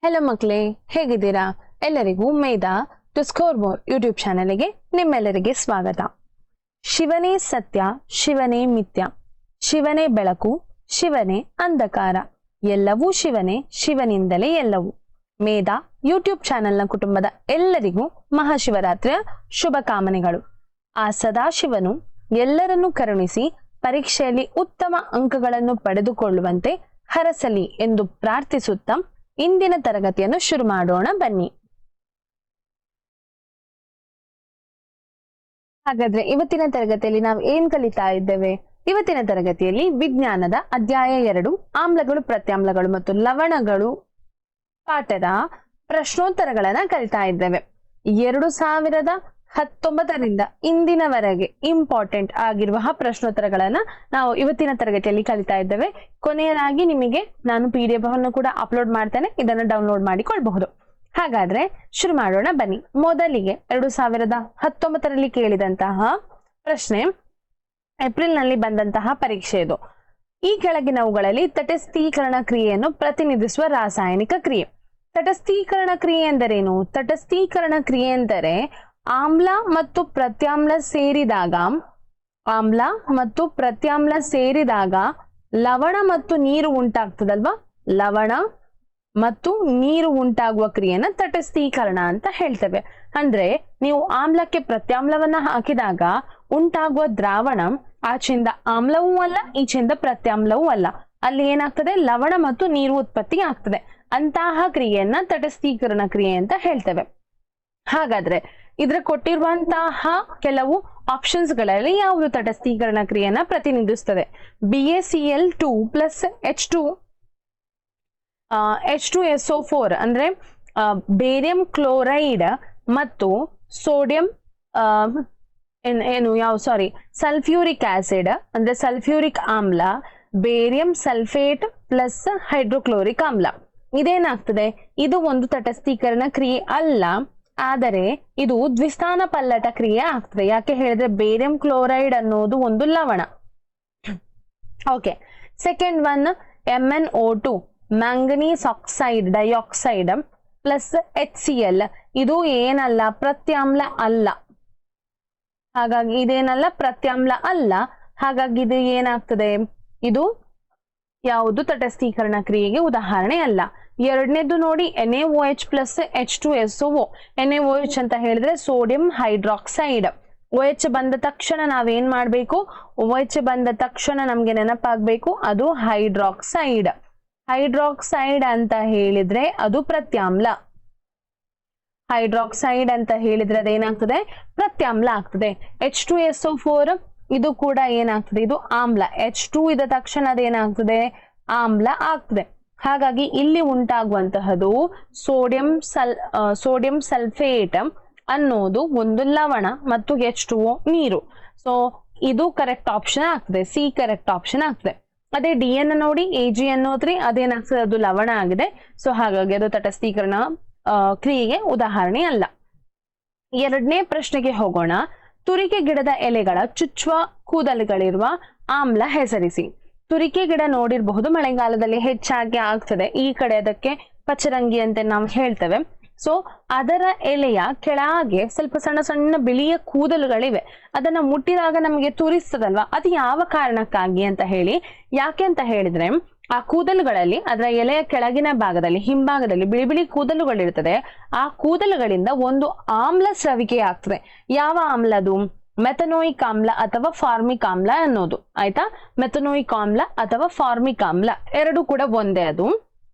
Hello ಮಕ್ಕಳೇ, ಹೇಗಿದ್ದೀರಾ? ಎಲ್ಲರಿಗೂ ಮೇಧಾ ಟು ಸ್ಕೋರ್ ಮೋರ್ ಯೂಟ್ಯೂಬ್ ಚಾನೆಲ್ಗೆ ನಿಮ್ಮೆಲ್ಲರಿಗೆ ಸ್ವಾಗತ. ಶಿವನೇ ಸತ್ಯ, ಶಿವನೇ ಮಿಥ್ಯ, ಶಿವನೇ ಬೆಳಕು, ಶಿವನೇ ಅಂಧಕಾರ, ಎಲ್ಲವೂ ಶಿವನೇ, ಶಿವನಿಂದಲೇ ಎಲ್ಲವೂ. ಮೇಧಾ ಯೂಟ್ಯೂಬ್ ಚಾನೆಲ್ನ ಕುಟುಂಬದ ಎಲ್ಲರಿಗೂ ಮಹಾಶಿವರಾತ್ರಿಯ ಶುಭಕಾಮನೆಗಳು. ಆ ಸದಾಶಿವನು ಎಲ್ಲರನ್ನೂ ಕರುಣಿಸಿ ಪರೀಕ್ಷೆಯಲ್ಲಿ ಉತ್ತಮ ಅಂಕಗಳನ್ನು ಪಡೆದುಕೊಳ್ಳುವಂತೆ ಹರಸಲಿ ಎಂದು ಪ್ರಾರ್ಥಿಸುತ್ತಾ ಇಂದಿನ ತರಗತಿಯನ್ನು ಶುರು ಮಾಡೋಣ ಬನ್ನಿ. ಹಾಗಾದ್ರೆ ಇವತ್ತಿನ ತರಗತಿಯಲ್ಲಿ ನಾವು ಏನ್ ಕಲಿತಾ ಇದ್ದೇವೆ? ಇವತ್ತಿನ ತರಗತಿಯಲ್ಲಿ ವಿಜ್ಞಾನದ ಅಧ್ಯಾಯ 2 ಆಮ್ಲಗಳು, ಪ್ರತ್ಯಾಮ್ಲಗಳು ಮತ್ತು ಲವಣಗಳು ಪಾಠದ ಪ್ರಶ್ನೋತ್ತರಗಳನ್ನ ಕಲಿತಾ ಇದ್ದೇವೆ. 2019ರಿಂದ ಇಂದಿನವರೆಗೆ ಇಂಪಾರ್ಟೆಂಟ್ ಆಗಿರುವ ಪ್ರಶ್ನೋತ್ತರಗಳನ್ನ ನಾವು ಇವತ್ತಿನ ತರಗತಿಯಲ್ಲಿ ಕಲಿತಾ ಇದ್ದೇವೆ. ಕೊನೆಯದಾಗಿ ನಿಮಗೆ ನಾನು PDF ಅನ್ನು ಕೂಡ ಅಪ್ಲೋಡ್ ಮಾಡ್ತೇನೆ, ಇದನ್ನು ಡೌನ್ಲೋಡ್ ಮಾಡಿಕೊಳ್ಳಬಹುದು. ಹಾಗಾದ್ರೆ ಶುರು ಮಾಡೋಣ ಬನ್ನಿ. ಮೊದಲಿಗೆ 2019ರಲ್ಲಿ ಕೇಳಿದಂತಹ ಪ್ರಶ್ನೆ, ಏಪ್ರಿಲ್ ನಲ್ಲಿ ಬಂದಂತಹ ಪರೀಕ್ಷೆ ಇದು. ಈ ಕೆಳಗಿನವುಗಳಲ್ಲಿ ತಟಸ್ಥೀಕರಣ ಕ್ರಿಯೆಯನ್ನು ಪ್ರತಿನಿಧಿಸುವ ರಾಸಾಯನಿಕ ಕ್ರಿಯೆ. ತಟಸ್ಥೀಕರಣ ಕ್ರಿಯೆ ಎಂದರೇನು? ತಟಸ್ಥೀಕರಣ ಕ್ರಿಯೆ ಎಂದರೆ ಆಮ್ಲ ಮತ್ತು ಪ್ರತ್ಯಾಮ್ಲ ಸೇರಿದಾಗ ಲವಣ ಮತ್ತು ನೀರು ಉಂಟಾಗ್ತದಲ್ವಾ? ಲವಣ ಮತ್ತು ನೀರು ಉಂಟಾಗುವ ಕ್ರಿಯೆನ ತಟಸ್ಥೀಕರಣ ಅಂತ ಹೇಳ್ತೇವೆ. ಅಂದ್ರೆ ನೀವು ಆಮ್ಲಕ್ಕೆ ಪ್ರತ್ಯಾಮ್ಲವನ್ನ ಹಾಕಿದಾಗ ಉಂಟಾಗುವ ದ್ರಾವಣ ಆಚೆಯಿಂದ ಆಮ್ಲವೂ ಅಲ್ಲ, ಈಚೆಯಿಂದ ಪ್ರತ್ಯಾಮ್ಲವೂ ಅಲ್ಲ, ಅಲ್ಲಿ ಏನಾಗ್ತದೆ? ಲವಣ ಮತ್ತು ನೀರು ಉತ್ಪತ್ತಿ ಆಗ್ತದೆ. ಅಂತಹ ಕ್ರಿಯೆಯನ್ನ ತಟಸ್ಥೀಕರಣ ಕ್ರಿಯೆ ಅಂತ ಹೇಳ್ತೇವೆ. ಹಾಗಾದ್ರೆ ಇದ್ರ ಕೊಟ್ಟಿರುವಂತಹ ಕೆಲವು ಆಪ್ಷನ್ಸ್ ಗಳಲ್ಲಿ ಯಾವುದು ತಟಸ್ಥೀಕರಣ ಕ್ರಿಯೆಯನ್ನ ಪ್ರತಿನಿಧಿಸುತ್ತದೆ? BaCl2 ಪ್ಲಸ್ H2SO4 ಅಂದ್ರೆ ಬೇರಿಯಂ ಕ್ಲೋರೈಡ್ ಮತ್ತು ಸೋಡಿಯಂ ಸಲ್ಫ್ಯೂರಿಕ್ ಆಸಿಡ್ ಅಂದ್ರೆ ಸಲ್ಫ್ಯೂರಿಕ್ ಆಮ್ಲ, ಬೇರಿಯಂ ಸಲ್ಫೇಟ್ ಪ್ಲಸ್ ಹೈಡ್ರೋಕ್ಲೋರಿಕ್ ಆಮ್ಲ. ಇದೇನಾಗ್ತದೆ? ಇದು ಒಂದು ತಟಸ್ಥೀಕರಣ ಕ್ರಿಯೆ ಅಲ್ಲ, ಆದರೆ ಇದು ದ್ವಿಸ್ಥಾನ ಪಲ್ಲಟ ಕ್ರಿಯೆ ಆಗ್ತದೆ. ಯಾಕೆ ಹೇಳಿದ್ರೆ ಬೇರಿಯಂ ಕ್ಲೋರೈಡ್ ಅನ್ನೋದು ಒಂದು ಲವಣ. Okay, second one MnO2 manganese oxide dioxide plus HCl. ಇದು ಏನಲ್ಲ? ಪ್ರತ್ಯಾಮ್ಲ ಅಲ್ಲ. ಹಾಗಾಗಿ ಇದೇನಲ್ಲ? ಪ್ರತ್ಯಾಮ್ಲ ಅಲ್ಲ. ಹಾಗಾಗಿ ಇದು ಏನಾಗ್ತದೆ? ಇದು ಯಾವುದು ತಟಸ್ಥೀಕರಣ ಕ್ರಿಯೆಗೆ ಉದಾಹರಣೆ ಅಲ್ಲ. ಎರಡನೇದು ನೋಡಿ, NaOH ಪ್ಲಸ್ H2SO. NaOH ಅಂತ ಹೇಳಿದ್ರೆ ಸೋಡಿಯಂ ಹೈಡ್ರಾಕ್ಸೈಡ್. OH ಬಂದ ತಕ್ಷಣ ನಾವೇನ್ ಮಾಡ್ಬೇಕು? OH ಬಂದ ತಕ್ಷಣ ನಮ್ಗೆ ನೆನಪಾಗ್ಬೇಕು ಅದು ಹೈಡ್ರಾಕ್ಸೈಡ್. ಹೈಡ್ರಾಕ್ಸೈಡ್ ಅಂತ ಹೇಳಿದ್ರೆ ಅದು ಪ್ರತ್ಯಾಮ್ಲ. ಹೈಡ್ರಾಕ್ಸೈಡ್ ಅಂತ ಹೇಳಿದ್ರೆ ಅದೇನಾಗ್ತದೆ? ಪ್ರತ್ಯಾಮ್ಲ ಆಗ್ತದೆ. H2SO4 ಇದು ಕೂಡ ಏನಾಗ್ತದೆ? ಇದು ಆಮ್ಲ. H2 ಇದ್ದ ತಕ್ಷಣ ಅದೇನಾಗ್ತದೆ? ಆಮ್ಲ ಆಗ್ತದೆ. ಹಾಗಾಗಿ ಇಲ್ಲಿ ಉಂಟಾಗುವಂತಹದು ಸೋಡಿಯಂ ಸಲ್ಫೇಟ್ ಅನ್ನೋದು ಒಂದು ಲವಣ ಮತ್ತು H2O ನೀರು. ಸೊ ಇದು ಕರೆಕ್ಟ್ ಆಪ್ಷನ್ ಆಗ್ತದೆ, ಸಿ ಕರೆಕ್ಟ್ ಆಪ್ಷನ್ ಆಗ್ತದೆ. ಅದೇ ಡಿ ಅನ್ನ ನೋಡಿ, AgNO3 ಅದೇನಾಗ್ತದೆ? ಅದು ಲವಣ ಆಗಿದೆ. ಸೊ ಹಾಗಾಗಿ ಅದು ತಟಸ್ಥೀಕರಣ ಕ್ರಿಯೆಗೆ ಉದಾಹರಣೆ ಅಲ್ಲ. ಎರಡನೇ ಪ್ರಶ್ನೆಗೆ ಹೋಗೋಣ. ತುರಿಕೆ ಗಿಡದ ಎಲೆಗಳ ಚುಚ್ಚುವ ಕೂದಲುಗಳಿರುವ ಆಮ್ಲ ಹೆಸರಿಸಿ. ತುರಿಕೆ ಗಿಡ ನೋಡಿರಬಹುದು, ಮಳೆಗಾಲದಲ್ಲಿ ಹೆಚ್ಚಾಗಿ ಆಗ್ತದೆ. ಈ ಕಡೆ ಅದಕ್ಕೆ ಪಚರಂಗಿ ಅಂತ ನಾವು ಹೇಳ್ತೇವೆ. ಸೊ ಅದರ ಎಲೆಯ ಕೆಳಗೆ ಸ್ವಲ್ಪ ಸಣ್ಣ ಸಣ್ಣ ಬಿಳಿಯ ಕೂದಲುಗಳಿವೆ. ಅದನ್ನ ಮುಟ್ಟಿದಾಗ ನಮಗೆ ತುರಿಸ್ತದಲ್ವಾ? ಅದು ಯಾವ ಕಾರಣಕ್ಕಾಗಿ ಅಂತ ಹೇಳಿ, ಯಾಕೆ ಅಂತ ಹೇಳಿದ್ರೆ ಆ ಕೂದಲುಗಳಲ್ಲಿ, ಅದರ ಎಲೆಯ ಕೆಳಗಿನ ಭಾಗದಲ್ಲಿ, ಹಿಂಭಾಗದಲ್ಲಿ ಬಿಳಿ ಬಿಳಿ ಕೂದಲುಗಳಿರ್ತದೆ. ಆ ಕೂದಲುಗಳಿಂದ ಒಂದು ಆಮ್ಲ ಸ್ರವಿಕೆ ಆಗ್ತದೆ. ಯಾವ ಆಮ್ಲ ಅದು? ಮೆಥನೋಯಿಕ್ ಆಮ್ಲ ಅಥವಾ ಫಾರ್ಮಿಕ್ ಆಮ್ಲ ಅನ್ನೋದು. ಆಯ್ತಾ? ಮೆಥನೋಯಿಕ್ ಆಮ್ಲ ಅಥವಾ ಫಾರ್ಮಿಕ್ ಆಮ್ಲ ಎರಡು ಕೂಡ ಒಂದೇ ಅದು.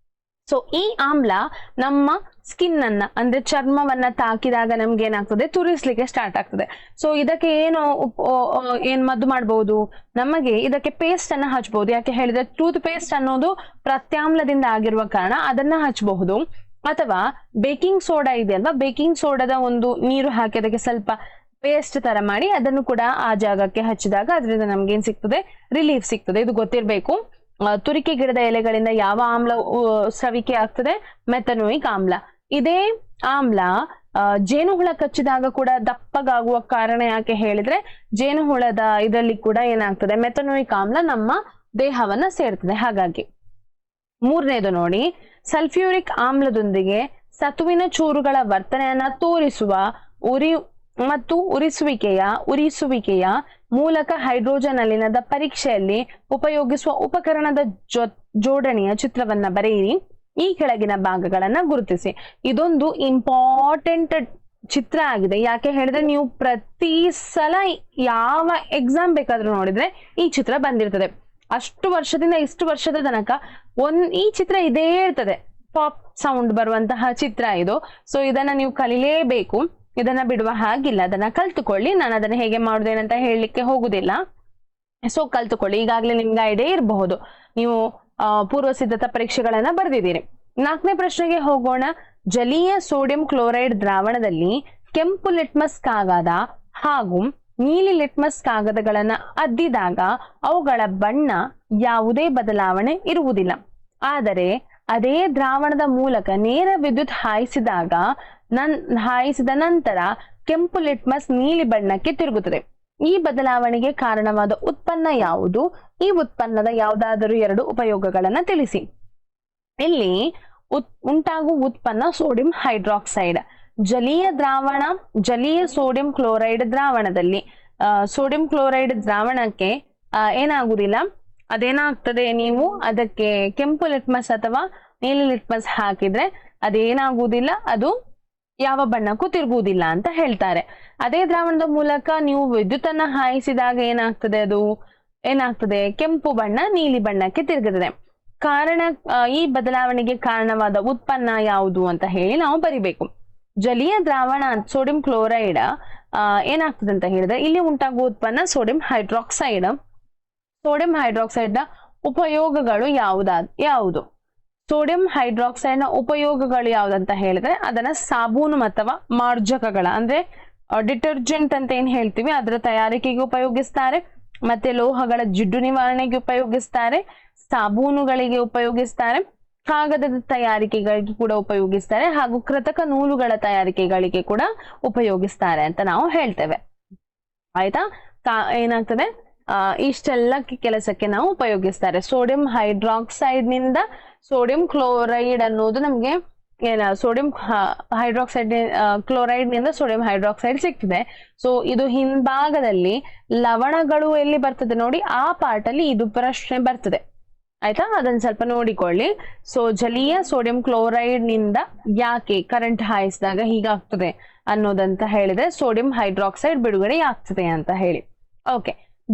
ಸೊ ಈ ಆಮ್ಲ ನಮ್ಮ ಸ್ಕಿನ್ ಅನ್ನ ಅಂದ್ರೆ ಚರ್ಮವನ್ನ ತಾಕಿದಾಗ ನಮ್ಗೆ ಏನಾಗ್ತದೆ? ತುರಿಸ್ಲಿಕ್ಕೆ ಸ್ಟಾರ್ಟ್ ಆಗ್ತದೆ. ಸೊ ಇದಕ್ಕೆ ಏನ್ ಮದ್ದು ಮಾಡ್ಬೋದು? ನಮಗೆ ಇದಕ್ಕೆ ಪೇಸ್ಟ್ ಅನ್ನ ಹಚ್ಬಹುದು. ಯಾಕೆ ಹೇಳಿದ್ರೆ ಟೂತ್ ಪೇಸ್ಟ್ ಅನ್ನೋದು ಪ್ರತ್ಯಾಮ್ಲದಿಂದ ಆಗಿರುವ ಕಾರಣ ಅದನ್ನ ಹಚ್ಚಬಹುದು. ಅಥವಾ ಬೇಕಿಂಗ್ ಸೋಡಾ ಇದೆಯಲ್ವಾ, ಬೇಕಿಂಗ್ ಸೋಡಾದ ಒಂದು ನೀರು ಹಾಕಿ ಅದಕ್ಕೆ ಸ್ವಲ್ಪ ಪೇಸ್ಟ್ ತರ ಮಾಡಿ ಅದನ್ನು ಕೂಡ ಆ ಜಾಗಕ್ಕೆ ಹಚ್ಚಿದಾಗ ಅದರಿಂದ ನಮ್ಗೆ ಏನ್ ಸಿಗ್ತದೆ? ರಿಲೀಫ್ ಸಿಗ್ತದೆ. ಇದು ಗೊತ್ತಿರ್ಬೇಕು. ತುರಿಕೆ ಗಿಡದ ಎಲೆಗಳಿಂದ ಯಾವ ಆಮ್ಲ ಸ್ರವಿಕೆ ಆಗ್ತದೆ? ಮೆಥನೋಯಿಕ್ ಆಮ್ಲ. ಇದೇ ಆಮ್ಲ ಜೇನುಹುಳ ಕಚ್ಚಿದಾಗ ಕೂಡ ದಪ್ಪಗಾಗುವ ಕಾರಣ ಯಾಕೆ ಹೇಳಿದ್ರೆ ಜೇನುಹುಳದ ಇದರಲ್ಲಿ ಕೂಡ ಏನಾಗ್ತದೆ? ಮೆಥನೋಯಿಕ್ ಆಮ್ಲ ನಮ್ಮ ದೇಹವನ್ನ ಸೇರ್ತದೆ. ಹಾಗಾಗಿ ಮೂರನೇದು ನೋಡಿ, ಸಲ್ಫ್ಯೂರಿಕ್ ಆಮ್ಲದೊಂದಿಗೆ ಸತುವಿನ ಚೂರುಗಳ ವರ್ತನೆಯನ್ನ ತೋರಿಸುವ ಉರಿಸುವಿಕೆಯ ಮೂಲಕ ಹೈಡ್ರೋಜನ್ ಅನಿಲದ ಪರೀಕ್ಷೆಯಲ್ಲಿ ಉಪಯೋಗಿಸುವ ಉಪಕರಣದ ಜೋಡಣೆಯ ಚಿತ್ರವನ್ನ ಬರೆಯಿರಿ. ಈ ಕೆಳಗಿನ ಭಾಗಗಳನ್ನ ಗುರುತಿಸಿ. ಇದೊಂದು ಇಂಪಾರ್ಟೆಂಟ್ ಚಿತ್ರ ಆಗಿದೆ. ಯಾಕೆ ಹೇಳಿದ್ರೆ ನೀವು ಪ್ರತಿ ಸಲ ಯಾವ ಎಕ್ಸಾಮ್ ಬೇಕಾದ್ರೂ ನೋಡಿದ್ರೆ ಈ ಚಿತ್ರ ಬಂದಿರ್ತದೆ. ಅಷ್ಟು ವರ್ಷದಿಂದ ಇಷ್ಟು ವರ್ಷದ ತನಕ ಈ ಚಿತ್ರ ಇದೇ ಇರ್ತದೆ. ಪಾಪ್ ಸೌಂಡ್ ಬರುವಂತಹ ಚಿತ್ರ ಇದು. ಸೊ ಇದನ್ನ ನೀವು ಕಲಿಲೇಬೇಕು, ಇದನ್ನ ಬಿಡುವ ಹಾಗಿಲ್ಲ. ಅದನ್ನ ಕಲ್ತುಕೊಳ್ಳಿ. ನಾನು ಅದನ್ನ ಹೇಗೆ ಮಾಡುದೇನಂತ ಹೇಳಲಿಕ್ಕೆ ಹೋಗುದಿಲ್ಲ. ಸೊ ಕಲ್ತುಕೊಳ್ಳಿ. ಈಗಾಗಲೇ ನಿಮ್ಗೆ ಐಡಿಯಾ ಇರಬಹುದು. ನೀವು ಪೂರ್ವ ಸಿದ್ಧತಾ ಪರೀಕ್ಷೆಗಳನ್ನ ಬರೆದಿದ್ದೀರಿ. 4ನೇ ಪ್ರಶ್ನೆಗೆ ಹೋಗೋಣ. ಜಲೀಯ ಸೋಡಿಯಂ ಕ್ಲೋರೈಡ್ ದ್ರಾವಣದಲ್ಲಿ ಕೆಂಪು ಲಿಟ್ಮಸ್ ಕಾಗದ ಹಾಗೂ ನೀಲಿ ಲಿಟ್ಮಸ್ ಕಾಗದಗಳನ್ನ ಅದ್ದಿದಾಗ ಅವುಗಳ ಬಣ್ಣ ಯಾವುದೇ ಬದಲಾವಣೆ ಇರುವುದಿಲ್ಲ. ಆದರೆ ಅದೇ ದ್ರಾವಣದ ಮೂಲಕ ನೇರ ವಿದ್ಯುತ್ ಹಾಯಿಸಿದ ನಂತರ ಕೆಂಪು ಲಿಟ್ಮಸ್ ನೀಲಿ ಬಣ್ಣಕ್ಕೆ ತಿರುಗುತ್ತದೆ. ಈ ಬದಲಾವಣೆಗೆ ಕಾರಣವಾದ ಉತ್ಪನ್ನ ಯಾವುದು? ಈ ಉತ್ಪನ್ನದ ಯಾವುದಾದರೂ 2 ಉಪಯೋಗಗಳನ್ನ ತಿಳಿಸಿ. ಇಲ್ಲಿ ಉಂಟಾಗುವ ಉತ್ಪನ್ನ ಸೋಡಿಯಂ ಹೈಡ್ರಾಕ್ಸೈಡ್. ಜಲೀಯ ಸೋಡಿಯಂ ಕ್ಲೋರೈಡ್ ದ್ರಾವಣದಲ್ಲಿ ಸೋಡಿಯಂ ಕ್ಲೋರೈಡ್ ದ್ರಾವಣಕ್ಕೆ ಏನಾಗುದಿಲ್ಲ, ಅದೇನಾಗ್ತದೆ, ನೀವು ಅದಕ್ಕೆ ಕೆಂಪು ಲಿಟ್ಮಸ್ ಅಥವಾ ನೀಲಿ ಲಿಟ್ಮಸ್ ಹಾಕಿದ್ರೆ ಅದೇನಾಗುವುದಿಲ್ಲ, ಅದು ಯಾವ ಬಣ್ಣಕ್ಕೂ ತಿರುಗುವುದಿಲ್ಲ ಅಂತ ಹೇಳ್ತಾರೆ. ಅದೇ ದ್ರಾವಣದ ಮೂಲಕ ನೀವು ವಿದ್ಯುತ್ತನ್ನ ಹಾಯಿಸಿದಾಗ ಏನಾಗ್ತದೆ ಕೆಂಪು ಬಣ್ಣ ನೀಲಿ ಬಣ್ಣಕ್ಕೆ ತಿರುಗುತ್ತದೆ. ಈ ಬದಲಾವಣೆಗೆ ಕಾರಣವಾದ ಉತ್ಪನ್ನ ಯಾವುದು ಅಂತ ಹೇಳಿ ನಾವು ಬರಿಬೇಕು. ಜಲೀಯ ದ್ರಾವಣ ಸೋಡಿಯಂ ಕ್ಲೋರೈಡ್ ಏನಾಗ್ತದೆ ಅಂತ ಹೇಳಿದ್ರೆ ಇಲ್ಲಿ ಉಂಟಾಗುವ ಉತ್ಪನ್ನ ಸೋಡಿಯಂ ಹೈಡ್ರಾಕ್ಸೈಡ್. ಸೋಡಿಯಂ ಹೈಡ್ರಾಕ್ಸೈಡ್ ನ ಉಪಯೋಗಗಳು ಯಾವುದು? ಸೋಡಿಯಂ ಹೈಡ್ರಾಕ್ಸೈಡ್ ನ ಉಪಯೋಗಗಳು ಯಾವ್ದಂತ ಹೇಳಿದ್ರೆ ಅದನ್ನ ಸಾಬೂನು ಅಥವಾ ಮಾರ್ಜಕಗಳ ಅಂದ್ರೆ ಡಿಟರ್ಜೆಂಟ್ ಅಂತ ಏನ್ ಹೇಳ್ತೀವಿ ಅದರ ತಯಾರಿಕೆಗೆ ಉಪಯೋಗಿಸ್ತಾರೆ. ಮತ್ತೆ ಲೋಹಗಳ ಜಿಡ್ಡು ನಿವಾರಣೆಗೆ ಉಪಯೋಗಿಸ್ತಾರೆ, ಸಾಬೂನುಗಳಿಗೆ ಉಪಯೋಗಿಸ್ತಾರೆ, ಕಾಗದದ ತಯಾರಿಕೆಗಳಿಗೆ ಕೂಡ ಉಪಯೋಗಿಸ್ತಾರೆ, ಹಾಗೂ ಕೃತಕ ನೂಲುಗಳ ತಯಾರಿಕೆಗಳಿಗೆ ಕೂಡ ಉಪಯೋಗಿಸ್ತಾರೆ ಅಂತ ನಾವು ಹೇಳ್ತೇವೆ. ಆಯ್ತಾ? ಏನಾಗ್ತದೆ, ಇಷ್ಟೆಲ್ಲ ಕೆಲಸಕ್ಕೆ ನಾವು ಉಪಯೋಗಿಸ್ತಾರೆ. ಸೋಡಿಯಂ ಹೈಡ್ರಾಕ್ಸೈಡ್ ನಿಂದ ಸೋಡಿಯಂ ಕ್ಲೋರೈಡ್ ಅನ್ನೋದು ನಮ್ಗೆ ಸೋಡಿಯಂ ಹೈಡ್ರಾಕ್ಸೈಡ್ ಕ್ಲೋರೈಡ್ ನಿಂದ ಸೋಡಿಯಂ ಹೈಡ್ರಾಕ್ಸೈಡ್ ಸಿಗ್ತದೆ. ಸೊ ಇದು ಹಿಂಭಾಗದಲ್ಲಿ ಲವಣಗಳು ಎಲ್ಲಿ ಬರ್ತದೆ ನೋಡಿ, ಆ ಪಾರ್ಟ್ ಅಲ್ಲಿ ಇದು ಪ್ರಶ್ನೆ ಬರ್ತದೆ. ಆಯ್ತಾ? ಅದನ್ನ ಸ್ವಲ್ಪ ನೋಡಿಕೊಳ್ಳಿ. ಸೊ ಜಲೀಯ ಸೋಡಿಯಂ ಕ್ಲೋರೈಡ್ ನಿಂದ ಯಾಕೆ ಕರೆಂಟ್ ಹಾಯಿಸಿದಾಗ ಹೀಗಾಗ್ತದೆ ಅನ್ನೋದಂತ ಹೇಳಿದ್ರೆ ಸೋಡಿಯಂ ಹೈಡ್ರಾಕ್ಸೈಡ್ ಬಿಡುಗಡೆ ಆಗ್ತದೆ ಅಂತ ಹೇಳಿ. ಓಕೆ,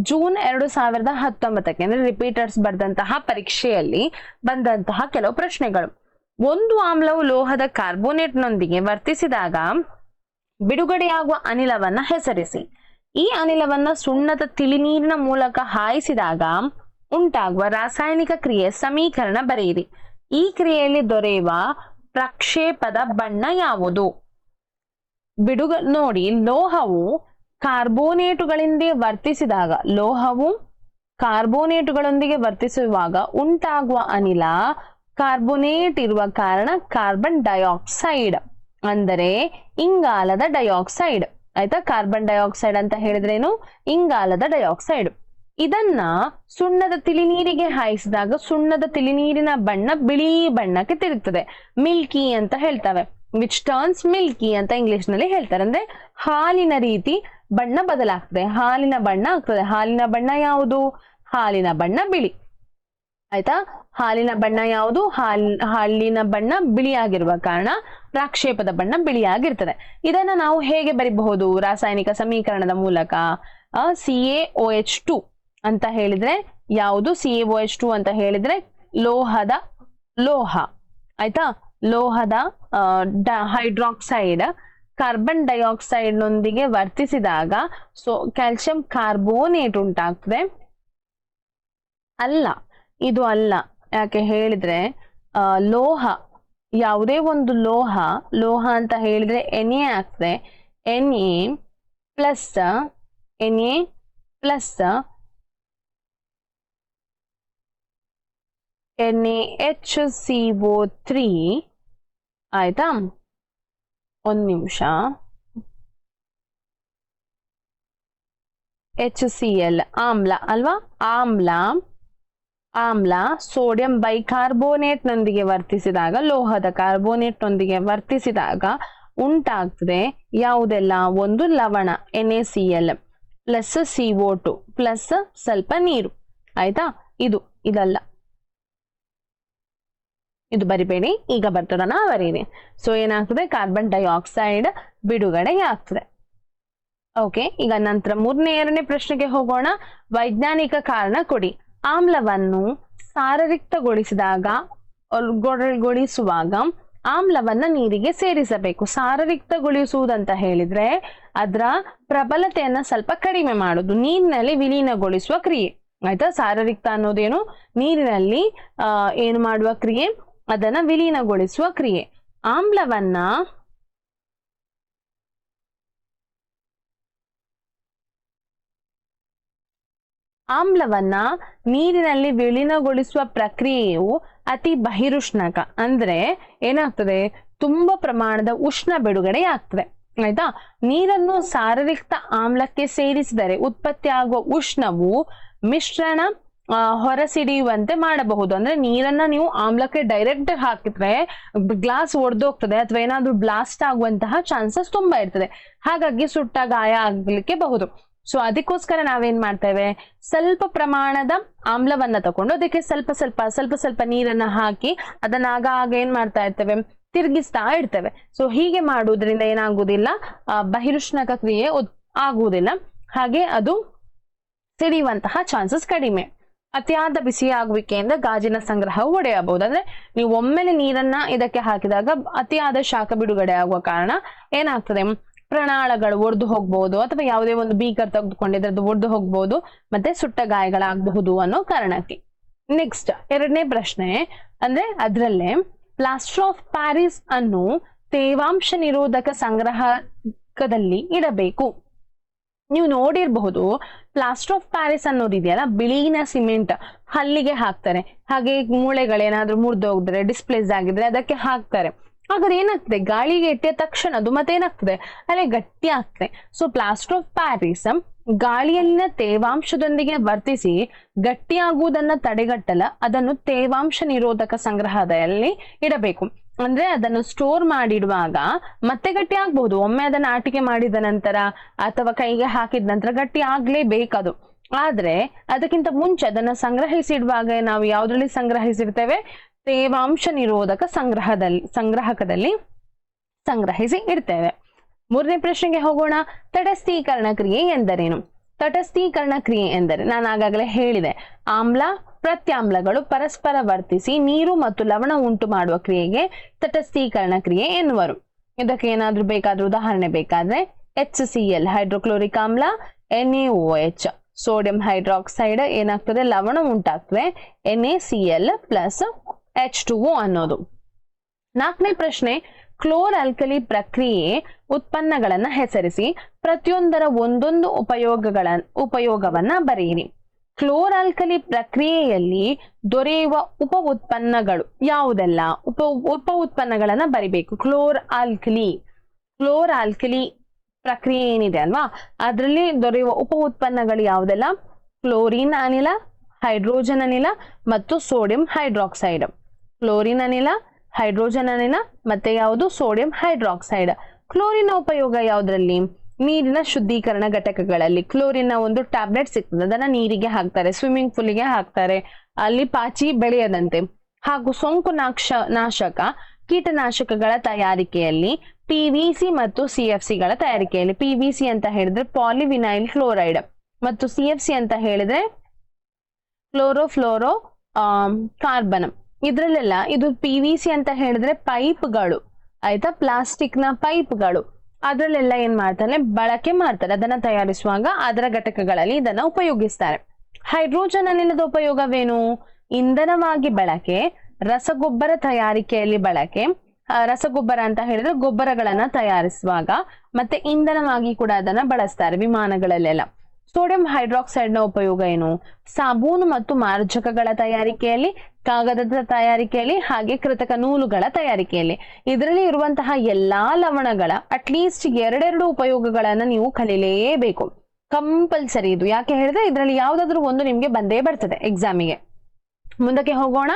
ಜೂನ್ 2019 ಅಂದ್ರೆ ರಿಪೀಟರ್ಸ್ ಬರೆದಂತಹ ಪರೀಕ್ಷೆಯಲ್ಲಿ ಬಂದಂತಹ ಕೆಲವು ಪ್ರಶ್ನೆಗಳು. ಒಂದು ಆಮ್ಲವು ಲೋಹದ ಕಾರ್ಬೋನೇಟ್ನೊಂದಿಗೆ ವರ್ತಿಸಿದಾಗ ಬಿಡುಗಡೆಯಾಗುವ ಅನಿಲವನ್ನ ಹೆಸರಿಸಿ. ಈ ಅನಿಲವನ್ನ ಸುಣ್ಣದ ತಿಳಿನೀರಿನ ಮೂಲಕ ಹಾಯಿಸಿದಾಗ ಉಂಟಾಗುವ ರಾಸಾಯನಿಕ ಕ್ರಿಯೆ ಸಮೀಕರಣ ಬರೆಯಿರಿ. ಈ ಕ್ರಿಯೆಯಲ್ಲಿ ದೊರೆಯುವ ಪ್ರಕ್ಷೇಪದ ಬಣ್ಣ ಯಾವುದು? ನೋಡಿ, ಲೋಹವು ಕಾರ್ಬೋನೇಟುಗಳೊಂದಿಗೆ ವರ್ತಿಸುವಾಗ ಉಂಟಾಗುವ ಅನಿಲ ಕಾರ್ಬೋನೇಟ್ ಇರುವ ಕಾರಣ ಕಾರ್ಬನ್ ಡೈಆಕ್ಸೈಡ್ ಅಂದರೆ ಇಂಗಾಲದ ಡೈಆಕ್ಸೈಡ್. ಆಯ್ತಾ? ಕಾರ್ಬನ್ ಡೈಆಕ್ಸೈಡ್ ಅಂತ ಹೇಳಿದ್ರೇನು? ಇಂಗಾಲದ ಡೈಆಕ್ಸೈಡ್. ಇದನ್ನ ಸುಣ್ಣದ ತಿಳಿನೀರಿಗೆ ಹಾಯಿಸಿದಾಗ ಸುಣ್ಣದ ತಿಳಿನೀರಿನ ಬಣ್ಣ ಬಿಳಿ ಬಣ್ಣಕ್ಕೆ ತಿರುಗ್ತದೆ, ಮಿಲ್ಕಿ ಅಂತ ಹೇಳ್ತವೆ. ವಿಚ್ ಟರ್ನ್ಸ್ ಮಿಲ್ಕಿ ಅಂತ ಇಂಗ್ಲಿಷ್ ನಲ್ಲಿ ಹೇಳ್ತಾರೆ. ಅಂದ್ರೆ ಹಾಲಿನ ರೀತಿ ಬಣ್ಣ ಬದಲಾಗ್ತದೆ, ಹಾಲಿನ ಬಣ್ಣ ಆಗ್ತದೆ. ಹಾಲಿನ ಬಣ್ಣ ಯಾವುದು? ಹಾಲಿನ ಬಣ್ಣ ಬಿಳಿ. ಆಯ್ತಾ? ಹಾಲಿನ ಬಣ್ಣ ಯಾವುದು? ಹಾಲಿನ ಬಣ್ಣ ಬಿಳಿಯಾಗಿರುವ ಕಾರಣ ಪ್ರಾಕ್ಷೇಪದ ಬಣ್ಣ ಬಿಳಿಯಾಗಿರ್ತದೆ. ಇದನ್ನ ನಾವು ಹೇಗೆ ಬರಿಬಹುದು ರಾಸಾಯನಿಕ ಸಮೀಕರಣದ ಮೂಲಕ? CaOH2 ಅಂತ ಹೇಳಿದ್ರೆ ಯಾವುದು? CaOH2 ಅಂತ ಹೇಳಿದ್ರೆ ಲೋಹ. ಆಯ್ತಾ? ಲೋಹದ ಹೈಡ್ರಾಕ್ಸೈಡ್ ಕಾರ್ಬನ್ ಡೈಆಕ್ಸೈಡ್ ನೊಂದಿಗೆ ವರ್ತಿಸಿದಾಗ ಕ್ಯಾಲ್ಸಿಯಂ ಕಾರ್ಬೋನೇಟ್ ಉಂಟಾಗ್ತದೆ. ಇದು ಅಲ್ಲ. ಯಾಕೆ ಹೇಳಿದ್ರೆ ಲೋಹ, ಯಾವುದೇ ಒಂದು ಲೋಹ ಅಂತ ಹೇಳಿದ್ರೆ Na ಆಗ್ತದೆ. Na plus NaHCO3. ಆಯ್ತಾ? ಒಂದು ನಿಮಿಷ. HCl ಆಮ್ಲ ಅಲ್ವಾ? ಆಮ್ಲ ಆಮ್ಲ ಸೋಡಿಯಂ ಬೈಕಾರ್ಬೋನೇಟ್ನೊಂದಿಗೆ ವರ್ತಿಸಿದಾಗ, ಲೋಹದ ಕಾರ್ಬೋನೇಟ್ನೊಂದಿಗೆ ವರ್ತಿಸಿದಾಗ ಉಂಟಾಗ್ತದೆ ಯಾವುದೆಲ್ಲ? ಒಂದು ಲವಣ NaCl ಪ್ಲಸ್ CO2 ಪ್ಲಸ್ ಸ್ವಲ್ಪ ನೀರು. ಆಯ್ತಾ? ಇದಲ್ಲ, ಇದು ಬರಿಬೇಡಿ, ಈಗ ಬರ್ತದನ್ನ ಬರೀರಿ. ಸೊ ಏನಾಗ್ತದೆ? ಕಾರ್ಬನ್ ಡೈಆಕ್ಸೈಡ್ ಬಿಡುಗಡೆ ಆಗ್ತದೆ. ಓಕೆ, ಈಗ ನಂತರ ಎರಡನೇ ಪ್ರಶ್ನೆಗೆ ಹೋಗೋಣ. ವೈಜ್ಞಾನಿಕ ಕಾರಣ ಕೊಡಿ. ಆಮ್ಲವನ್ನು ಸಾರರಿಕ್ತಗೊಳಿಸುವಾಗ ಆಮ್ಲವನ್ನ ನೀರಿಗೆ ಸೇರಿಸಬೇಕು. ಸಾರರಿಕ್ತಗೊಳಿಸುವುದಂತ ಹೇಳಿದ್ರೆ ಅದರ ಪ್ರಬಲತೆಯನ್ನ ಸ್ವಲ್ಪ ಕಡಿಮೆ ಮಾಡುದು, ನೀರಿನಲ್ಲಿ ವಿಲೀನಗೊಳಿಸುವ ಕ್ರಿಯೆ. ಆಯ್ತಾ? ಸಾರರಿಕ್ತ ಅನ್ನೋದೇನು? ನೀರಿನಲ್ಲಿ ಏನು ಮಾಡುವ ಕ್ರಿಯೆ? ಅದನ್ನ ವಿಲೀನಗೊಳಿಸುವ ಕ್ರಿಯೆ. ಆಮ್ಲವನ್ನ ನೀರಿನಲ್ಲಿ ವಿಲೀನಗೊಳಿಸುವ ಪ್ರಕ್ರಿಯೆಯು ಅತಿ ಬಹಿರುಷ್ಣಕ, ಅಂದ್ರೆ ಏನಾಗ್ತದೆ? ತುಂಬಾ ಪ್ರಮಾಣದ ಉಷ್ಣ ಬಿಡುಗಡೆ ಆಗ್ತದೆ. ಆಯ್ತಾ? ನೀರನ್ನು ಸಾರರಿಕ್ತ ಆಮ್ಲಕ್ಕೆ ಸೇರಿಸಿದರೆ ಉತ್ಪತ್ತಿಯಾಗುವ ಉಷ್ಣವು ಮಿಶ್ರಣ ಹೊರಸಿಡಿಯುವಂತೆ ಮಾಡಬಹುದು. ಅಂದ್ರೆ ನೀರನ್ನ ನೀವು ಆಮ್ಲಕ್ಕೆ ಡೈರೆಕ್ಟ್ ಹಾಕಿದ್ರೆ ಗ್ಲಾಸ್ ಒಡೆದೋಗ್ತದೆ ಅಥವಾ ಏನಾದ್ರೂ ಬ್ಲಾಸ್ಟ್ ಆಗುವಂತಹ ಚಾನ್ಸಸ್ ತುಂಬಾ ಇರ್ತದೆ. ಹಾಗಾಗಿ ಸುಟ್ಟ ಗಾಯ ಆಗ್ಲಿಕ್ಕೆ ಬಹುದು. ಸೊ ಅದಕ್ಕೋಸ್ಕರ ನಾವೇನ್ ಮಾಡ್ತೇವೆ? ಸ್ವಲ್ಪ ಪ್ರಮಾಣದ ಆಮ್ಲವನ್ನ ತಕೊಂಡು ಅದಕ್ಕೆ ಸ್ವಲ್ಪ ಸ್ವಲ್ಪ ನೀರನ್ನ ಹಾಕಿ ಅದನ್ನ ಆಗ ಏನ್ ಮಾಡ್ತಾ ಇರ್ತೇವೆ? ತಿರುಗಿಸ್ತಾ ಇರ್ತೇವೆ. ಸೊ ಹೀಗೆ ಮಾಡುವುದರಿಂದ ಏನಾಗುವುದಿಲ್ಲ? ಬಹಿರುಷ್ಣಕ ಕ್ರಿಯೆ ಆಗುವುದಿಲ್ಲ, ಹಾಗೆ ಅದು ಸಿಡಿಯುವಂತಹ ಚಾನ್ಸಸ್ ಕಡಿಮೆ. ಅತಿಯಾದ ಬಿಸಿಯಾಗುವಿಕೆಯಿಂದ ಗಾಜಿನ ಸಂಗ್ರಹವು ಒಡೆಯಬಹುದು. ಅಂದ್ರೆ ನೀವು ಒಮ್ಮೆಲೆ ನೀರನ್ನ ಇದಕ್ಕೆ ಹಾಕಿದಾಗ ಅತಿಯಾದ ಶಾಖ ಬಿಡುಗಡೆ ಆಗುವ ಕಾರಣ ಏನಾಗ್ತದೆ? ಪ್ರಣಾಳಗಳು ಒಡೆದು ಹೋಗ್ಬಹುದು, ಅಥವಾ ಯಾವುದೇ ಒಂದು ಬೀಕರ್ ತೆಗೆದುಕೊಂಡಿದ್ರೆ ಅದು ಒಡೆದು ಹೋಗ್ಬಹುದು, ಮತ್ತೆ ಸುಟ್ಟ ಗಾಯಗಳಾಗಬಹುದು ಅನ್ನೋ ಕಾರಣಕ್ಕೆ. ನೆಕ್ಸ್ಟ್ ಎರಡನೇ ಪ್ರಶ್ನೆ ಅಂದ್ರೆ ಅದರಲ್ಲೇ ಪ್ಲಾಸ್ಟರ್ ಆಫ್ ಪ್ಯಾರಿಸ್ ಅನ್ನು ತೇವಾಂಶ ನಿರೋಧಕ ಸಂಗ್ರಹಕದಲ್ಲಿ ಇಡಬೇಕು. ನೀವು ನೋಡಿರಬಹುದು, ಪ್ಲಾಸ್ಟರ್ ಆಫ್ ಪ್ಯಾರಿಸ್ ಅನ್ನೋದಿದೆಯಲ್ಲ, ಬಿಳಿನ ಸಿಮೆಂಟ್ ಹಲ್ಲಿಗೆ ಹಾಕ್ತಾರೆ. ಹಾಗೆ ಮೂಳೆಗಳೇನಾದ್ರೂ ಮುರಿದೋಗಿದ್ರೆ, ಡಿಸ್ಪ್ಲೇಸ್ ಆಗಿದ್ರೆ ಅದಕ್ಕೆ ಹಾಕ್ತಾರೆ. ಹಾಗಾದ್ರೆ ಏನಾಗ್ತದೆ? ಗಾಳಿಗೆ ಎಟ್ಟಿದ ತಕ್ಷಣ ಅದು ಮತ್ತೇನಾಗ್ತದೆ? ಅಲ್ಲೇ ಗಟ್ಟಿ ಆಗ್ತದೆ. ಸೊ ಪ್ಲಾಸ್ಟರ್ ಆಫ್ ಪ್ಯಾರಿಸ್ ಗಾಳಿಯಲ್ಲಿನ ತೇವಾಂಶದೊಂದಿಗೆ ವರ್ತಿಸಿ ಗಟ್ಟಿಯಾಗುವುದನ್ನ ತಡೆಗಟ್ಟಲು ಅದನ್ನು ತೇವಾಂಶ ನಿರೋಧಕ ಸಂಗ್ರಹದಲ್ಲಿ ಇಡಬೇಕು. ಅಂದ್ರೆ ಅದನ್ನು ಸ್ಟೋರ್ ಮಾಡಿಡುವಾಗ ಮತ್ತೆ ಗಟ್ಟಿ ಆಗ್ಬಹುದು. ಒಮ್ಮೆ ಅದನ್ನ ಆಟಿಕೆ ಮಾಡಿದ ನಂತರ ಅಥವಾ ಕೈಗೆ ಹಾಕಿದ ನಂತರ ಗಟ್ಟಿ ಆಗ್ಲೇಬೇಕದು. ಆದ್ರೆ ಅದಕ್ಕಿಂತ ಮುಂಚೆ ಅದನ್ನ ಸಂಗ್ರಹಿಸಿಡುವಾಗ ನಾವು ಯಾವ್ದ್ರಲ್ಲಿ ಸಂಗ್ರಹಿಸಿರ್ತೇವೆ? ತೇವಾಂಶ ನಿರೋಧಕ ಸಂಗ್ರಹಕದಲ್ಲಿ ಸಂಗ್ರಹಿಸಿ ಇಡ್ತೇವೆ. ಮೂರನೇ ಪ್ರಶ್ನೆಗೆ ಹೋಗೋಣ. ತಟಸ್ಥೀಕರಣ ಕ್ರಿಯೆ ಎಂದರೇನು? ತಟಸ್ಥೀಕರಣ ಕ್ರಿಯೆ ಎಂದರೆ ನಾನು ಆಗಾಗಲೇ ಹೇಳಿದೆ, ಆಮ್ಲ ಪ್ರತ್ಯಾಮ್ಲಗಳು ಪರಸ್ಪರ ವರ್ತಿಸಿ ನೀರು ಮತ್ತು ಲವಣ ಉಂಟು ಮಾಡುವ ಕ್ರಿಯೆಗೆ ತಟಸ್ಥೀಕರಣ ಕ್ರಿಯೆ ಎನ್ನುವರು. ಇದಕ್ಕೆ ಏನಾದ್ರೂ ಬೇಕಾದ್ರೂ ಉದಾಹರಣೆ ಬೇಕಾದ್ರೆ HCl ಹೈಡ್ರೋಕ್ಲೋರಿಕ್ ಆಮ್ಲ, NaOH ಸೋಡಿಯಂ ಹೈಡ್ರಾಕ್ಸೈಡ್ ಏನಾಗ್ತದೆ? ಲವಣ ಉಂಟಾಗ್ತದೆ, NaCl ಪ್ಲಸ್ H2O ಅನ್ನೋದು. ನಾಲ್ಕನೇ ಪ್ರಶ್ನೆ, ಕ್ಲೋರ್ ಆಲ್ಕಲಿ ಪ್ರಕ್ರಿಯೆ ಉತ್ಪನ್ನಗಳನ್ನ ಹೆಸರಿಸಿ ಪ್ರತಿಯೊಂದರ ಒಂದೊಂದು ಉಪಯೋಗವನ್ನ ಬರೆಯಿರಿ. ಕ್ಲೋರ್ ಆಲ್ಕಲಿ ಪ್ರಕ್ರಿಯೆಯಲ್ಲಿ ದೊರೆಯುವ ಉಪ ಉತ್ಪನ್ನಗಳು ಯಾವುದೆಲ್ಲ? ಉಪ ಉತ್ಪನ್ನಗಳನ್ನ ಬರಿಬೇಕು. ಕ್ಲೋರ್ ಆಲ್ಕಲಿ ಪ್ರಕ್ರಿಯೆ ಏನಿದೆ ಅಲ್ವಾ, ಅದರಲ್ಲಿ ದೊರೆಯುವ ಉಪ ಉತ್ಪನ್ನಗಳು ಯಾವುದೆಲ್ಲ? ಕ್ಲೋರಿನ್ ಅನಿಲ, ಹೈಡ್ರೋಜನ್ ಅನಿಲ ಮತ್ತು ಸೋಡಿಯಂ ಹೈಡ್ರಾಕ್ಸೈಡ್. ಕ್ಲೋರಿನ್ ಅನಿಲ, ಹೈಡ್ರೋಜನ್ ಅನಿಲ ಮತ್ತೆ ಯಾವುದು? Sodium hydroxide. ಕ್ಲೋರಿನ್ ಉಪಯೋಗ ಯಾವುದ್ರಲ್ಲಿ? ನೀರಿನ ಶುದ್ಧೀಕರಣ ಘಟಕಗಳಲ್ಲಿ. ಕ್ಲೋರಿನ್ ಒಂದು ಟ್ಯಾಬ್ಲೆಟ್ ಸಿಗ್ತದೆ, ಅದನ್ನ ನೀರಿಗೆ ಹಾಕ್ತಾರೆ, ಸ್ವಿಮ್ಮಿಂಗ್ ಪೂಲ್ಗೆ ಹಾಕ್ತಾರೆ, ಅಲ್ಲಿ ಪಾಚಿ ಬೆಳೆಯದಂತೆ. ಹಾಗೂ ಸೋಂಕು ನಾಶಕ ಕೀಟನಾಶಕಗಳ ತಯಾರಿಕೆಯಲ್ಲಿ, PVC ಮತ್ತು CFC ಗಳ ತಯಾರಿಕೆಯಲ್ಲಿ. PVC ಅಂತ ಹೇಳಿದ್ರೆ ಪಾಲಿವಿನೈಲ್ ಕ್ಲೋರೈಡ್ ಮತ್ತು CFC ಅಂತ ಹೇಳಿದ್ರೆ ಕ್ಲೋರೋಫ್ಲೋರೋ ಕಾರ್ಬನ್. ಇದ್ರಲ್ಲೆಲ್ಲ ಇದು PVC ಅಂತ ಹೇಳಿದ್ರೆ ಪೈಪ್ಗಳು, ಆಯ್ತಾ? ಪ್ಲಾಸ್ಟಿಕ್ ನ ಪೈಪ್ಗಳು. ಅದ್ರಲ್ಲೆಲ್ಲ ಏನ್ ಮಾಡ್ತಾರೆ? ಬಳಕೆ ಮಾಡ್ತಾರೆ. ಅದನ್ನ ತಯಾರಿಸುವಾಗ ಅದರ ಘಟಕಗಳಲ್ಲಿ ಇದನ್ನ ಉಪಯೋಗಿಸ್ತಾರೆ. ಹೈಡ್ರೋಜನ್ ಅನಿಲದ ಉಪಯೋಗವೇನು? ಇಂಧನವಾಗಿ ಬಳಕೆ, ರಸಗೊಬ್ಬರ ತಯಾರಿಕೆಯಲ್ಲಿ ಬಳಕೆ. ರಸಗೊಬ್ಬರ ಅಂತ ಹೇಳಿದ್ರೆ ಗೊಬ್ಬರಗಳನ್ನ ತಯಾರಿಸುವಾಗ, ಮತ್ತೆ ಇಂಧನವಾಗಿ ಕೂಡ ಅದನ್ನ ಬಳಸ್ತಾರೆ ವಿಮಾನಗಳಲ್ಲೆಲ್ಲ. ಸೋಡಿಯಂ ಹೈಡ್ರಾಕ್ಸೈಡ್ ನ ಉಪಯೋಗ ಏನು? ಸಾಬೂನು ಮತ್ತು ಮಾರ್ಜಕಗಳ ತಯಾರಿಕೆಯಲ್ಲಿ, ಕಾಗದದ ತಯಾರಿಕೆಯಲ್ಲಿ, ಹಾಗೆ ಕೃತಕ ನೂಲುಗಳ ತಯಾರಿಕೆಯಲ್ಲಿ. ಇದರಲ್ಲಿ ಇರುವಂತಹ ಎಲ್ಲಾ ಲವಣಗಳ ಅಟ್ಲೀಸ್ಟ್ ಎರಡೆರಡು ಉಪಯೋಗಗಳನ್ನ ನೀವು ಕಲಿಯಲೇಬೇಕು, ಕಂಪಲ್ಸರಿ ಇದು. ಯಾಕೆ ಹೇಳಿದ್ರೆ ಇದರಲ್ಲಿ ಯಾವ್ದಾದ್ರು ಒಂದು ನಿಮ್ಗೆ ಬಂದೇ ಬರ್ತದೆ ಎಕ್ಸಾಮಿಗೆ. ಮುಂದಕ್ಕೆ ಹೋಗೋಣ.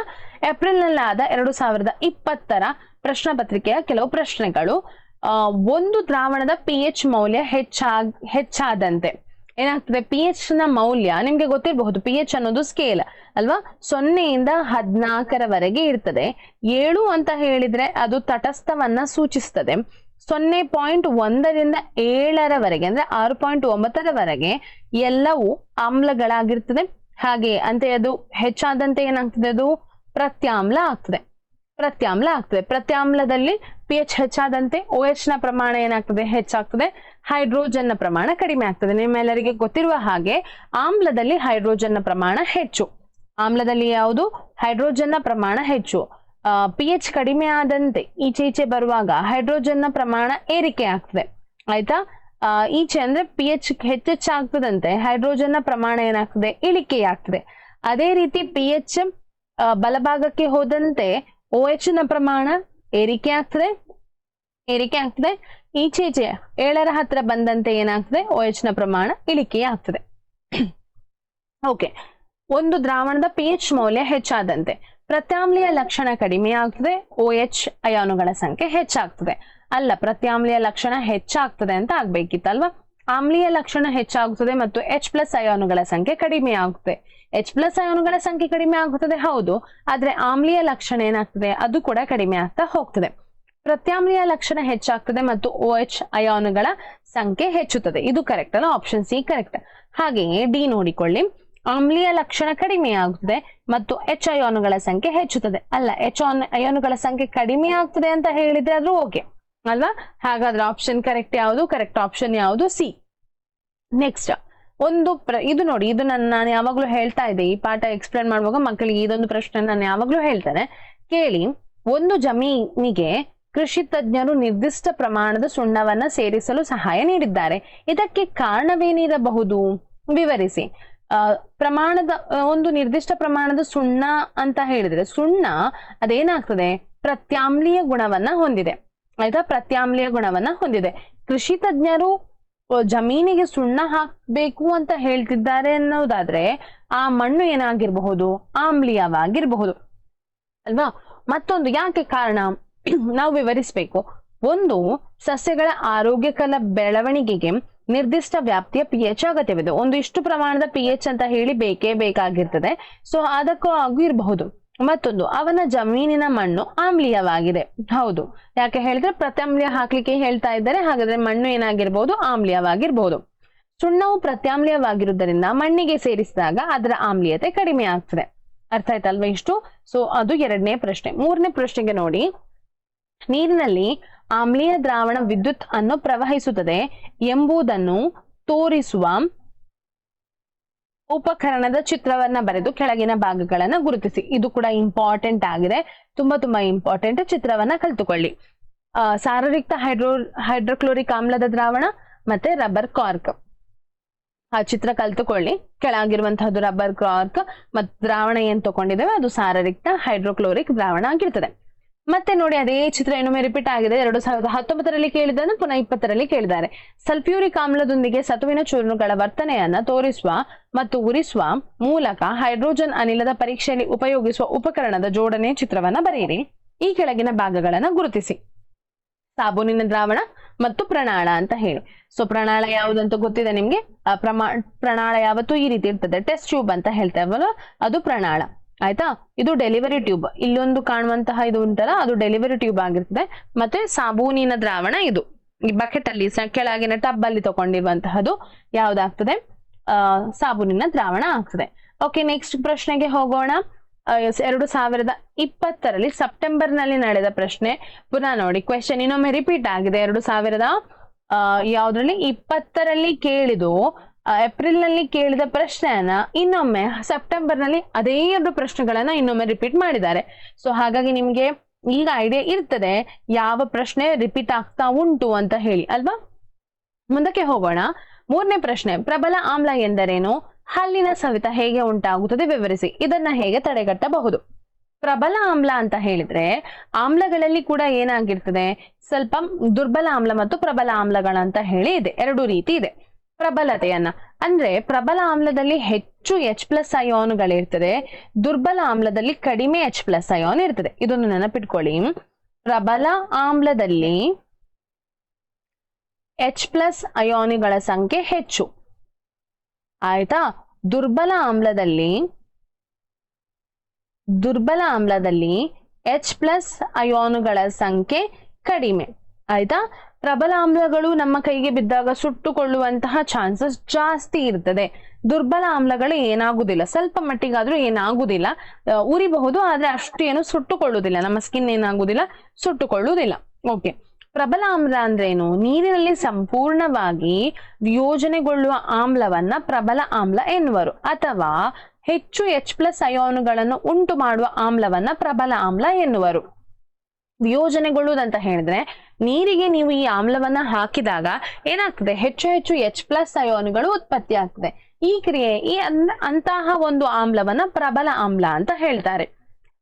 ಏಪ್ರಿಲ್ನಲ್ಲಾದ 2020ರ ಪ್ರಶ್ನೆ ಪತ್ರಿಕೆಯ ಕೆಲವು ಪ್ರಶ್ನೆಗಳು. ಒಂದು ದ್ರಾವಣದ pH ಮೌಲ್ಯ ಹೆಚ್ಚಾದಂತೆ ಏನಾಗ್ತದೆ? pH ನ ಮೌಲ್ಯ ನಿಮ್ಗೆ ಗೊತ್ತಿರಬಹುದು. pH ಅನ್ನೋದು ಸ್ಕೇಲ್ ಅಲ್ವಾ, 0ಯಿಂದ 14ರವರೆಗೆ ಇರ್ತದೆ. 7 ಅಂತ ಹೇಳಿದ್ರೆ ಅದು ತಟಸ್ಥವನ್ನ ಸೂಚಿಸ್ತದೆ. 0.1ರಿಂದ 7ರವರೆಗೆ ಅಂದ್ರೆ 6.9ರವರೆಗೆ ಎಲ್ಲವೂ ಆಮ್ಲಗಳಾಗಿರ್ತದೆ. ಹಾಗೆ ಅಂತೆ ಅದು ಹೆಚ್ಚಾದಂತೆ ಏನಾಗ್ತದೆ? ಅದು ಪ್ರತ್ಯಾಮ್ಲ ಆಗ್ತದೆ. ಪ್ರತ್ಯಾಮ್ಲದಲ್ಲಿ pH ಹೆಚ್ಚಾದಂತೆ OH ನ ಪ್ರಮಾಣ ಏನಾಗ್ತದೆ? ಹೆಚ್ಚಾಗ್ತದೆ. ಹೈಡ್ರೋಜನ್ ನ ಪ್ರಮಾಣ ಕಡಿಮೆ ಆಗ್ತದೆ. ನಿಮ್ಮೆಲ್ಲರಿಗೆ ಗೊತ್ತಿರುವ ಹಾಗೆ ಆಮ್ಲದಲ್ಲಿ ಹೈಡ್ರೋಜನ್ ನ ಪ್ರಮಾಣ ಹೆಚ್ಚು. ಆಮ್ಲದಲ್ಲಿ ಯಾವುದು? ಹೈಡ್ರೋಜನ್ ನ ಪ್ರಮಾಣ ಹೆಚ್ಚು. pH ಕಡಿಮೆ ಆದಂತೆ ಈಚೆ ಬರುವಾಗ ಹೈಡ್ರೋಜನ್ ನ ಪ್ರಮಾಣ ಏರಿಕೆ ಆಗ್ತದೆ. ಆಯ್ತಾ? ಈಚೆ ಅಂದ್ರೆ pH ಹೆಚ್ಚಾಗ್ತದಂತೆ ಹೈಡ್ರೋಜನ್ ನ ಪ್ರಮಾಣ ಏನಾಗ್ತದೆ? ಇಳಿಕೆ ಆಗ್ತದೆ. ಅದೇ ರೀತಿ pH ಬಲಭಾಗಕ್ಕೆ ಹೋದಂತೆ OH ನ ಪ್ರಮಾಣ ಏರಿಕೆ ಆಗ್ತದೆ. ಈಚೆ 7ರ ಹತ್ರ ಬಂದಂತೆ ಏನಾಗ್ತದೆ? OH ನ ಪ್ರಮಾಣ ಇಳಿಕೆ ಆಗ್ತದೆ. ಓಕೆ, ಒಂದು ದ್ರಾವಣದ pH ಮೌಲ್ಯ ಹೆಚ್ಚಾದಂತೆ ಪ್ರತ್ಯಾಮ್ಲೀಯ ಲಕ್ಷಣ ಕಡಿಮೆ ಆಗ್ತದೆ, OH ಅಯಾನುಗಳ ಸಂಖ್ಯೆ ಹೆಚ್ಚಾಗ್ತದೆ. ಅಲ್ಲ, ಪ್ರತ್ಯಾಮ್ಲೀಯ ಲಕ್ಷಣ ಹೆಚ್ಚಾಗ್ತದೆ ಅಂತ ಆಗ್ಬೇಕಿತ್ತಲ್ವಾ? ಆಮ್ಲೀಯ ಲಕ್ಷಣ ಹೆಚ್ಚಾಗುತ್ತದೆ ಮತ್ತು H+ ಅಯಾನುಗಳ ಸಂಖ್ಯೆ ಕಡಿಮೆ ಆಗುತ್ತೆ. H+ ಅಯಾನುಗಳ ಸಂಖ್ಯೆ ಕಡಿಮೆ ಆಗುತ್ತದೆ, ಹೌದು. ಆದ್ರೆ ಆಮ್ಲೀಯ ಲಕ್ಷಣ ಏನಾಗ್ತದೆ? ಅದು ಕೂಡ ಕಡಿಮೆ ಆಗ್ತಾ ಹೋಗ್ತದೆ. ಪ್ರತ್ಯಾಮ್ಲೀಯ ಲಕ್ಷಣ ಹೆಚ್ಚಾಗ್ತದೆ ಮತ್ತು OH ಅಯಾನುಗಳ ಸಂಖ್ಯೆ ಹೆಚ್ಚುತ್ತದೆ. ಇದು ಕರೆಕ್ಟ್ ಅಲ್ಲ? Option C correct. ಹಾಗೆಯೇ ಡಿ ನೋಡಿಕೊಳ್ಳಿ. ಆಮ್ಲೀಯ ಲಕ್ಷಣ ಕಡಿಮೆ ಆಗುತ್ತದೆ ಮತ್ತು H ಅಯಾನುಗಳ ಸಂಖ್ಯೆ ಹೆಚ್ಚುತ್ತದೆ. ಅಲ್ಲ, H ಅಯಾನುಗಳ ಸಂಖ್ಯೆ ಕಡಿಮೆ ಆಗ್ತದೆ ಅಂತ ಹೇಳಿದ್ರೆ ಅದು ಓಕೆ ಅಲ್ವಾ? ಹಾಗಾದ್ರೆ ಆಪ್ಷನ್ ಕರೆಕ್ಟ್ ಯಾವುದು? ಕರೆಕ್ಟ್ ಆಪ್ಷನ್ ಯಾವುದು? ಸಿ. ನೆಕ್ಸ್ಟ್ ಇದು ನೋಡಿ, ಇದು ನಾನು ಯಾವಾಗ್ಲೂ ಹೇಳ್ತಾ ಇದ್ದೆ. ಈ ಪಾಠ ಎಕ್ಸ್ಪ್ಲೇನ್ ಮಾಡುವಾಗ ಮಕ್ಕಳಿಗೆ ಇದೊಂದು ಪ್ರಶ್ನೆ ನಾನು ಯಾವಾಗ್ಲೂ ಹೇಳ್ತೇನೆ, ಕೇಳಿ. ಒಂದು ಜಮೀನಿಗೆ ಕೃಷಿ ತಜ್ಞರು ನಿರ್ದಿಷ್ಟ ಪ್ರಮಾಣದ ಸುಣ್ಣವನ್ನ ಸೇರಿಸಲು ಸಹಾಯ ನೀಡಿದ್ದಾರೆ. ಇದಕ್ಕೆ ಕಾರಣವೇನಿರಬಹುದು? ವಿವರಿಸಿ. ಒಂದು ನಿರ್ದಿಷ್ಟ ಪ್ರಮಾಣದ ಸುಣ್ಣ ಅಂತ ಹೇಳಿದ್ರೆ, ಸುಣ್ಣ ಅದೇನಾಗ್ತದೆ? ಪ್ರತ್ಯಾಮ್ಲೀಯ ಗುಣವನ್ನ ಹೊಂದಿದೆ. ಆಯ್ತಾ? ಪ್ರತ್ಯಾಮ್ಲೀಯ ಗುಣವನ್ನ ಹೊಂದಿದೆ. ಕೃಷಿ ತಜ್ಞರು ಜಮೀನಿಗೆ ಸುಣ್ಣ ಹಾಕ್ಬೇಕು ಅಂತ ಹೇಳ್ತಿದ್ದಾರೆ ಅನ್ನೋದಾದ್ರೆ ಆ ಮಣ್ಣು ಏನಾಗಿರಬಹುದು? ಆಮ್ಲೀಯವಾಗಿರಬಹುದು ಅಲ್ವಾ? ಮತ್ತೊಂದು ಯಾಕೆ ಕಾರಣ ನಾವು ವಿವರಿಸಬೇಕು. ಒಂದು, ಸಸ್ಯಗಳ ಆರೋಗ್ಯಕರ ಬೆಳವಣಿಗೆಗೆ ನಿರ್ದಿಷ್ಟ ವ್ಯಾಪ್ತಿಯ pH ಅಗತ್ಯವಿದೆ. ಒಂದು ಇಷ್ಟು ಪ್ರಮಾಣದ pH ಅಂತ ಹೇಳಿ ಬೇಕಾಗಿರ್ತದೆ. ಸೊ ಅದಕ್ಕೂ ಇರಬಹುದು. ಮತ್ತೊಂದು, ಅವನ ಜಮೀನಿನ ಮಣ್ಣು ಆಮ್ಲೀಯವಾಗಿದೆ. ಹೌದು, ಯಾಕೆ ಹೇಳಿದ್ರೆ ಪ್ರತ್ಯಾಮ್ಲೀಯ ಹಾಕ್ಲಿಕ್ಕೆ ಹೇಳ್ತಾ ಇದ್ದಾರೆ. ಹಾಗಾದ್ರೆ ಮಣ್ಣು ಏನಾಗಿರ್ಬಹುದು? ಆಮ್ಲೀಯವಾಗಿರ್ಬಹುದು. ಸುಣ್ಣವು ಪ್ರತ್ಯಾಮ್ಲೀಯವಾಗಿರುವುದರಿಂದ ಮಣ್ಣಿಗೆ ಸೇರಿಸಿದಾಗ ಅದರ ಆಮ್ಲೀಯತೆ ಕಡಿಮೆ ಆಗ್ತದೆ. ಅರ್ಥ ಆಯ್ತಲ್ವಾ ಇಷ್ಟು? ಸೊ ಅದು 2ನೇ ಪ್ರಶ್ನೆ. 3ನೇ ಪ್ರಶ್ನೆಗೆ ನೋಡಿ. ನೀರಿನಲ್ಲಿ ಆಮ್ಲೀಯ ದ್ರಾವಣ ವಿದ್ಯುತ್ ಅನ್ನು ಪ್ರವಹಿಸುತ್ತದೆ ಎಂಬುದನ್ನು ತೋರಿಸುವ ಉಪಕರಣದ ಚಿತ್ರವನ್ನ ಬರೆದು ಕೆಳಗಿನ ಭಾಗಗಳನ್ನ ಗುರುತಿಸಿ. ಇದು ಕೂಡ ಇಂಪಾರ್ಟೆಂಟ್ ಆಗಿದೆ, ತುಂಬಾ ಇಂಪಾರ್ಟೆಂಟ್. ಚಿತ್ರವನ್ನ ಕಲ್ತುಕೊಳ್ಳಿ. ಸಾರರಿಕ್ತ ಹೈಡ್ರೋಕ್ಲೋರಿಕ್ ಆಮ್ಲದ ದ್ರಾವಣ ಮತ್ತೆ ರಬ್ಬರ್ ಕಾರ್ಕ್. ಆ ಚಿತ್ರ ಕಲ್ತುಕೊಳ್ಳಿ. ಕೆಳಗಿರುವಂತಹದ್ದು ರಬ್ಬರ್ ಕಾರ್ಕ್ ಮತ್ತು ದ್ರಾವಣ ಏನ್ ತಗೊಂಡಿದ್ದೇವೆ ಅದು ಸಾರರಿಕ್ತ ಹೈಡ್ರೋಕ್ಲೋರಿಕ್ ದ್ರಾವಣ ಆಗಿರ್ತದೆ. ಮತ್ತೆ ನೋಡಿ, ಅದೇ ಚಿತ್ರ ಇನ್ನೊಮ್ಮೆ ರಿಪೀಟ್ ಆಗಿದೆ. 2019ರಲ್ಲಿ ಕೇಳಿದ್ದನ್ನು ಪುನಃ 20ರಲ್ಲಿ ಕೇಳಿದ್ದಾರೆ. ಸಲ್ಫ್ಯೂರಿಕ್ ಆಮ್ಲದೊಂದಿಗೆ ಸತುವಿನ ಚೂರ್ಣಗಳ ವರ್ತನೆಯನ್ನ ತೋರಿಸುವ ಮತ್ತು ಉರಿಸುವ ಮೂಲಕ ಹೈಡ್ರೋಜನ್ ಅನಿಲದ ಪರೀಕ್ಷೆಯಲ್ಲಿ ಉಪಯೋಗಿಸುವ ಉಪಕರಣದ ಜೋಡಣೆ ಚಿತ್ರವನ್ನ ಬರೆಯಿರಿ. ಈ ಕೆಳಗಿನ ಭಾಗಗಳನ್ನ ಗುರುತಿಸಿ. ಸಾಬೂನಿನ ದ್ರಾವಣ ಮತ್ತು ಪ್ರಣಾಳ ಅಂತ ಹೇಳಿ. ಸೊ ಪ್ರಣಾಳ ಯಾವುದಂತ ಗೊತ್ತಿದೆ ನಿಮ್ಗೆ? ಪ್ರಣಾಳ ಯಾವತ್ತು ಈ ರೀತಿ ಇರ್ತದೆ, ಟೆಸ್ಟ್ ಟ್ಯೂಬ್ ಅಂತ ಹೇಳ್ತೇವಲ್ಲ, ಅದು ಪ್ರಣಾಳ. ಆಯ್ತಾ? ಇದು ಡೆಲಿವರಿ ಟ್ಯೂಬ್. ಇಲ್ಲೊಂದು ಕಾಣುವಂತಹ ಇದು ಉಂಟಲ್ಲ, ಅದು ಡೆಲಿವರಿ ಟ್ಯೂಬ್ ಆಗಿರ್ತದೆ. ಮತ್ತೆ ಸಾಬೂನಿನ ದ್ರಾವಣ ಇದು ಈ ಬಕೆಟ್ ಅಲ್ಲಿ ಕೆಳಗಿನ ಟಬ್ ಅಲ್ಲಿ ತಗೊಂಡಿರುವಂತಹದ್ದು ಯಾವ್ದಾಗ್ತದೆ? ಸಾಬೂನಿನ ದ್ರಾವಣ ಆಗ್ತದೆ. ಓಕೆ, ನೆಕ್ಸ್ಟ್ ಪ್ರಶ್ನೆಗೆ ಹೋಗೋಣ. 2020ರಲ್ಲಿ ಸೆಪ್ಟೆಂಬರ್ ನಲ್ಲಿ ನಡೆದ ಪ್ರಶ್ನೆ. ಪುನಃ ನೋಡಿ, ಕ್ವೆಶ್ಚನ್ ಇನ್ನೊಮ್ಮೆ ರಿಪೀಟ್ ಆಗಿದೆ. 2020ರಲ್ಲಿ ಕೇಳಿದು ಏಪ್ರಿಲ್ ನಲ್ಲಿ ಕೇಳಿದ ಪ್ರಶ್ನೆಯನ್ನ ಇನ್ನೊಮ್ಮೆ ಸೆಪ್ಟೆಂಬರ್ ನಲ್ಲಿ ಅದೇ 2 ಪ್ರಶ್ನೆಗಳನ್ನ ಇನ್ನೊಮ್ಮೆ ರಿಪೀಟ್ ಮಾಡಿದ್ದಾರೆ. ಸೊ ಹಾಗಾಗಿ ನಿಮ್ಗೆ ಈಗ ಐಡಿಯಾ ಇರ್ತದೆ ಯಾವ ಪ್ರಶ್ನೆ ರಿಪೀಟ್ ಆಗ್ತಾ ಉಂಟು ಅಂತ ಹೇಳಿ ಅಲ್ವಾ? ಮುಂದಕ್ಕೆ ಹೋಗೋಣ. 3ನೇ ಪ್ರಶ್ನೆ, ಪ್ರಬಲ ಆಮ್ಲ ಎಂದರೇನು? ಹಲ್ಲಿನ ಸವೆತ ಹೇಗೆ ಉಂಟಾಗುತ್ತದೆ ವಿವರಿಸಿ. ಇದನ್ನ ಹೇಗೆ ತಡೆಗಟ್ಟಬಹುದು? ಪ್ರಬಲ ಆಮ್ಲ ಅಂತ ಹೇಳಿದ್ರೆ ಆಮ್ಲಗಳಲ್ಲಿ ಕೂಡ ಏನಾಗಿರ್ತದೆ? ಸ್ವಲ್ಪ ದುರ್ಬಲ ಆಮ್ಲ ಮತ್ತು ಪ್ರಬಲ ಆಮ್ಲಗಳಂತ ಹೇಳಿ ಇದೆ, 2 ರೀತಿ ಇದೆ. ಪ್ರಬಲತೆಯನ್ನ. ಅಂದ್ರೆ ಪ್ರಬಲ ಆಮ್ಲದಲ್ಲಿ ಹೆಚ್ಚು H+ ಅಯಾನುಗಳಿರ್ತದೆ, ದುರ್ಬಲ ಆಮ್ಲದಲ್ಲಿ ಕಡಿಮೆ H+ ಅಯಾನ್ ಇರ್ತದೆ. ಇದನ್ನು ನೆನಪಿಟ್ಕೊಳ್ಳಿ. ಪ್ರಬಲ ಆಮ್ಲದಲ್ಲಿ H+ ಅಯಾನುಗಳ ಸಂಖ್ಯೆ ಹೆಚ್ಚು, ಆಯ್ತಾ. ದುರ್ಬಲ ಆಮ್ಲದಲ್ಲಿ H+ ಅಯಾನುಗಳ ಸಂಖ್ಯೆ ಕಡಿಮೆ, ಆಯ್ತಾ. ಪ್ರಬಲ ಆಮ್ಲಗಳು ನಮ್ಮ ಕೈಗೆ ಬಿದ್ದಾಗ ಸುಟ್ಟುಕೊಳ್ಳುವಂತಹ ಚಾನ್ಸಸ್ ಜಾಸ್ತಿ ಇರ್ತದೆ. ದುರ್ಬಲ ಆಮ್ಲಗಳು ಏನಾಗುದಿಲ್ಲ, ಸ್ವಲ್ಪ ಮಟ್ಟಿಗಾದ್ರೂ ಏನಾಗುದಿಲ್ಲ, ಉರಿಬಹುದು, ಆದ್ರೆ ಅಷ್ಟು ಏನು ಸುಟ್ಟುಕೊಳ್ಳುವುದಿಲ್ಲ, ನಮ್ಮ ಸ್ಕಿನ್ ಏನಾಗುದಿಲ್ಲ, ಸುಟ್ಟುಕೊಳ್ಳುವುದಿಲ್ಲ. ಓಕೆ, ಪ್ರಬಲ ಆಮ್ಲ ಅಂದ್ರೇನು? ನೀರಿನಲ್ಲಿ ಸಂಪೂರ್ಣವಾಗಿ ವಿಯೋಜನೆಗೊಳ್ಳುವ ಆಮ್ಲವನ್ನ ಪ್ರಬಲ ಆಮ್ಲ ಎನ್ನುವರು, ಅಥವಾ ಹೆಚ್ಚು H+ ಅಯಾನುಗಳನ್ನು ಉಂಟು ಮಾಡುವ ಆಮ್ಲವನ್ನ ಪ್ರಬಲ ಆಮ್ಲ ಎನ್ನುವರು. ವಿಯೋಜನೆಗೊಳ್ಳುವುದಂತ ಹೇಳಿದ್ರೆ ನೀರಿಗೆ ನೀವು ಈ ಆಮ್ಲವನ್ನ ಹಾಕಿದಾಗ ಏನಾಗ್ತದೆ, ಹೆಚ್ಚು H+ ಅಯಾನುಗಳು ಉತ್ಪತ್ತಿ ಆಗ್ತದೆ. ಈ ಕ್ರಿಯೆ ಅಂತಹ ಒಂದು ಆಮ್ಲವನ್ನ ಪ್ರಬಲ ಆಮ್ಲ ಅಂತ ಹೇಳ್ತಾರೆ.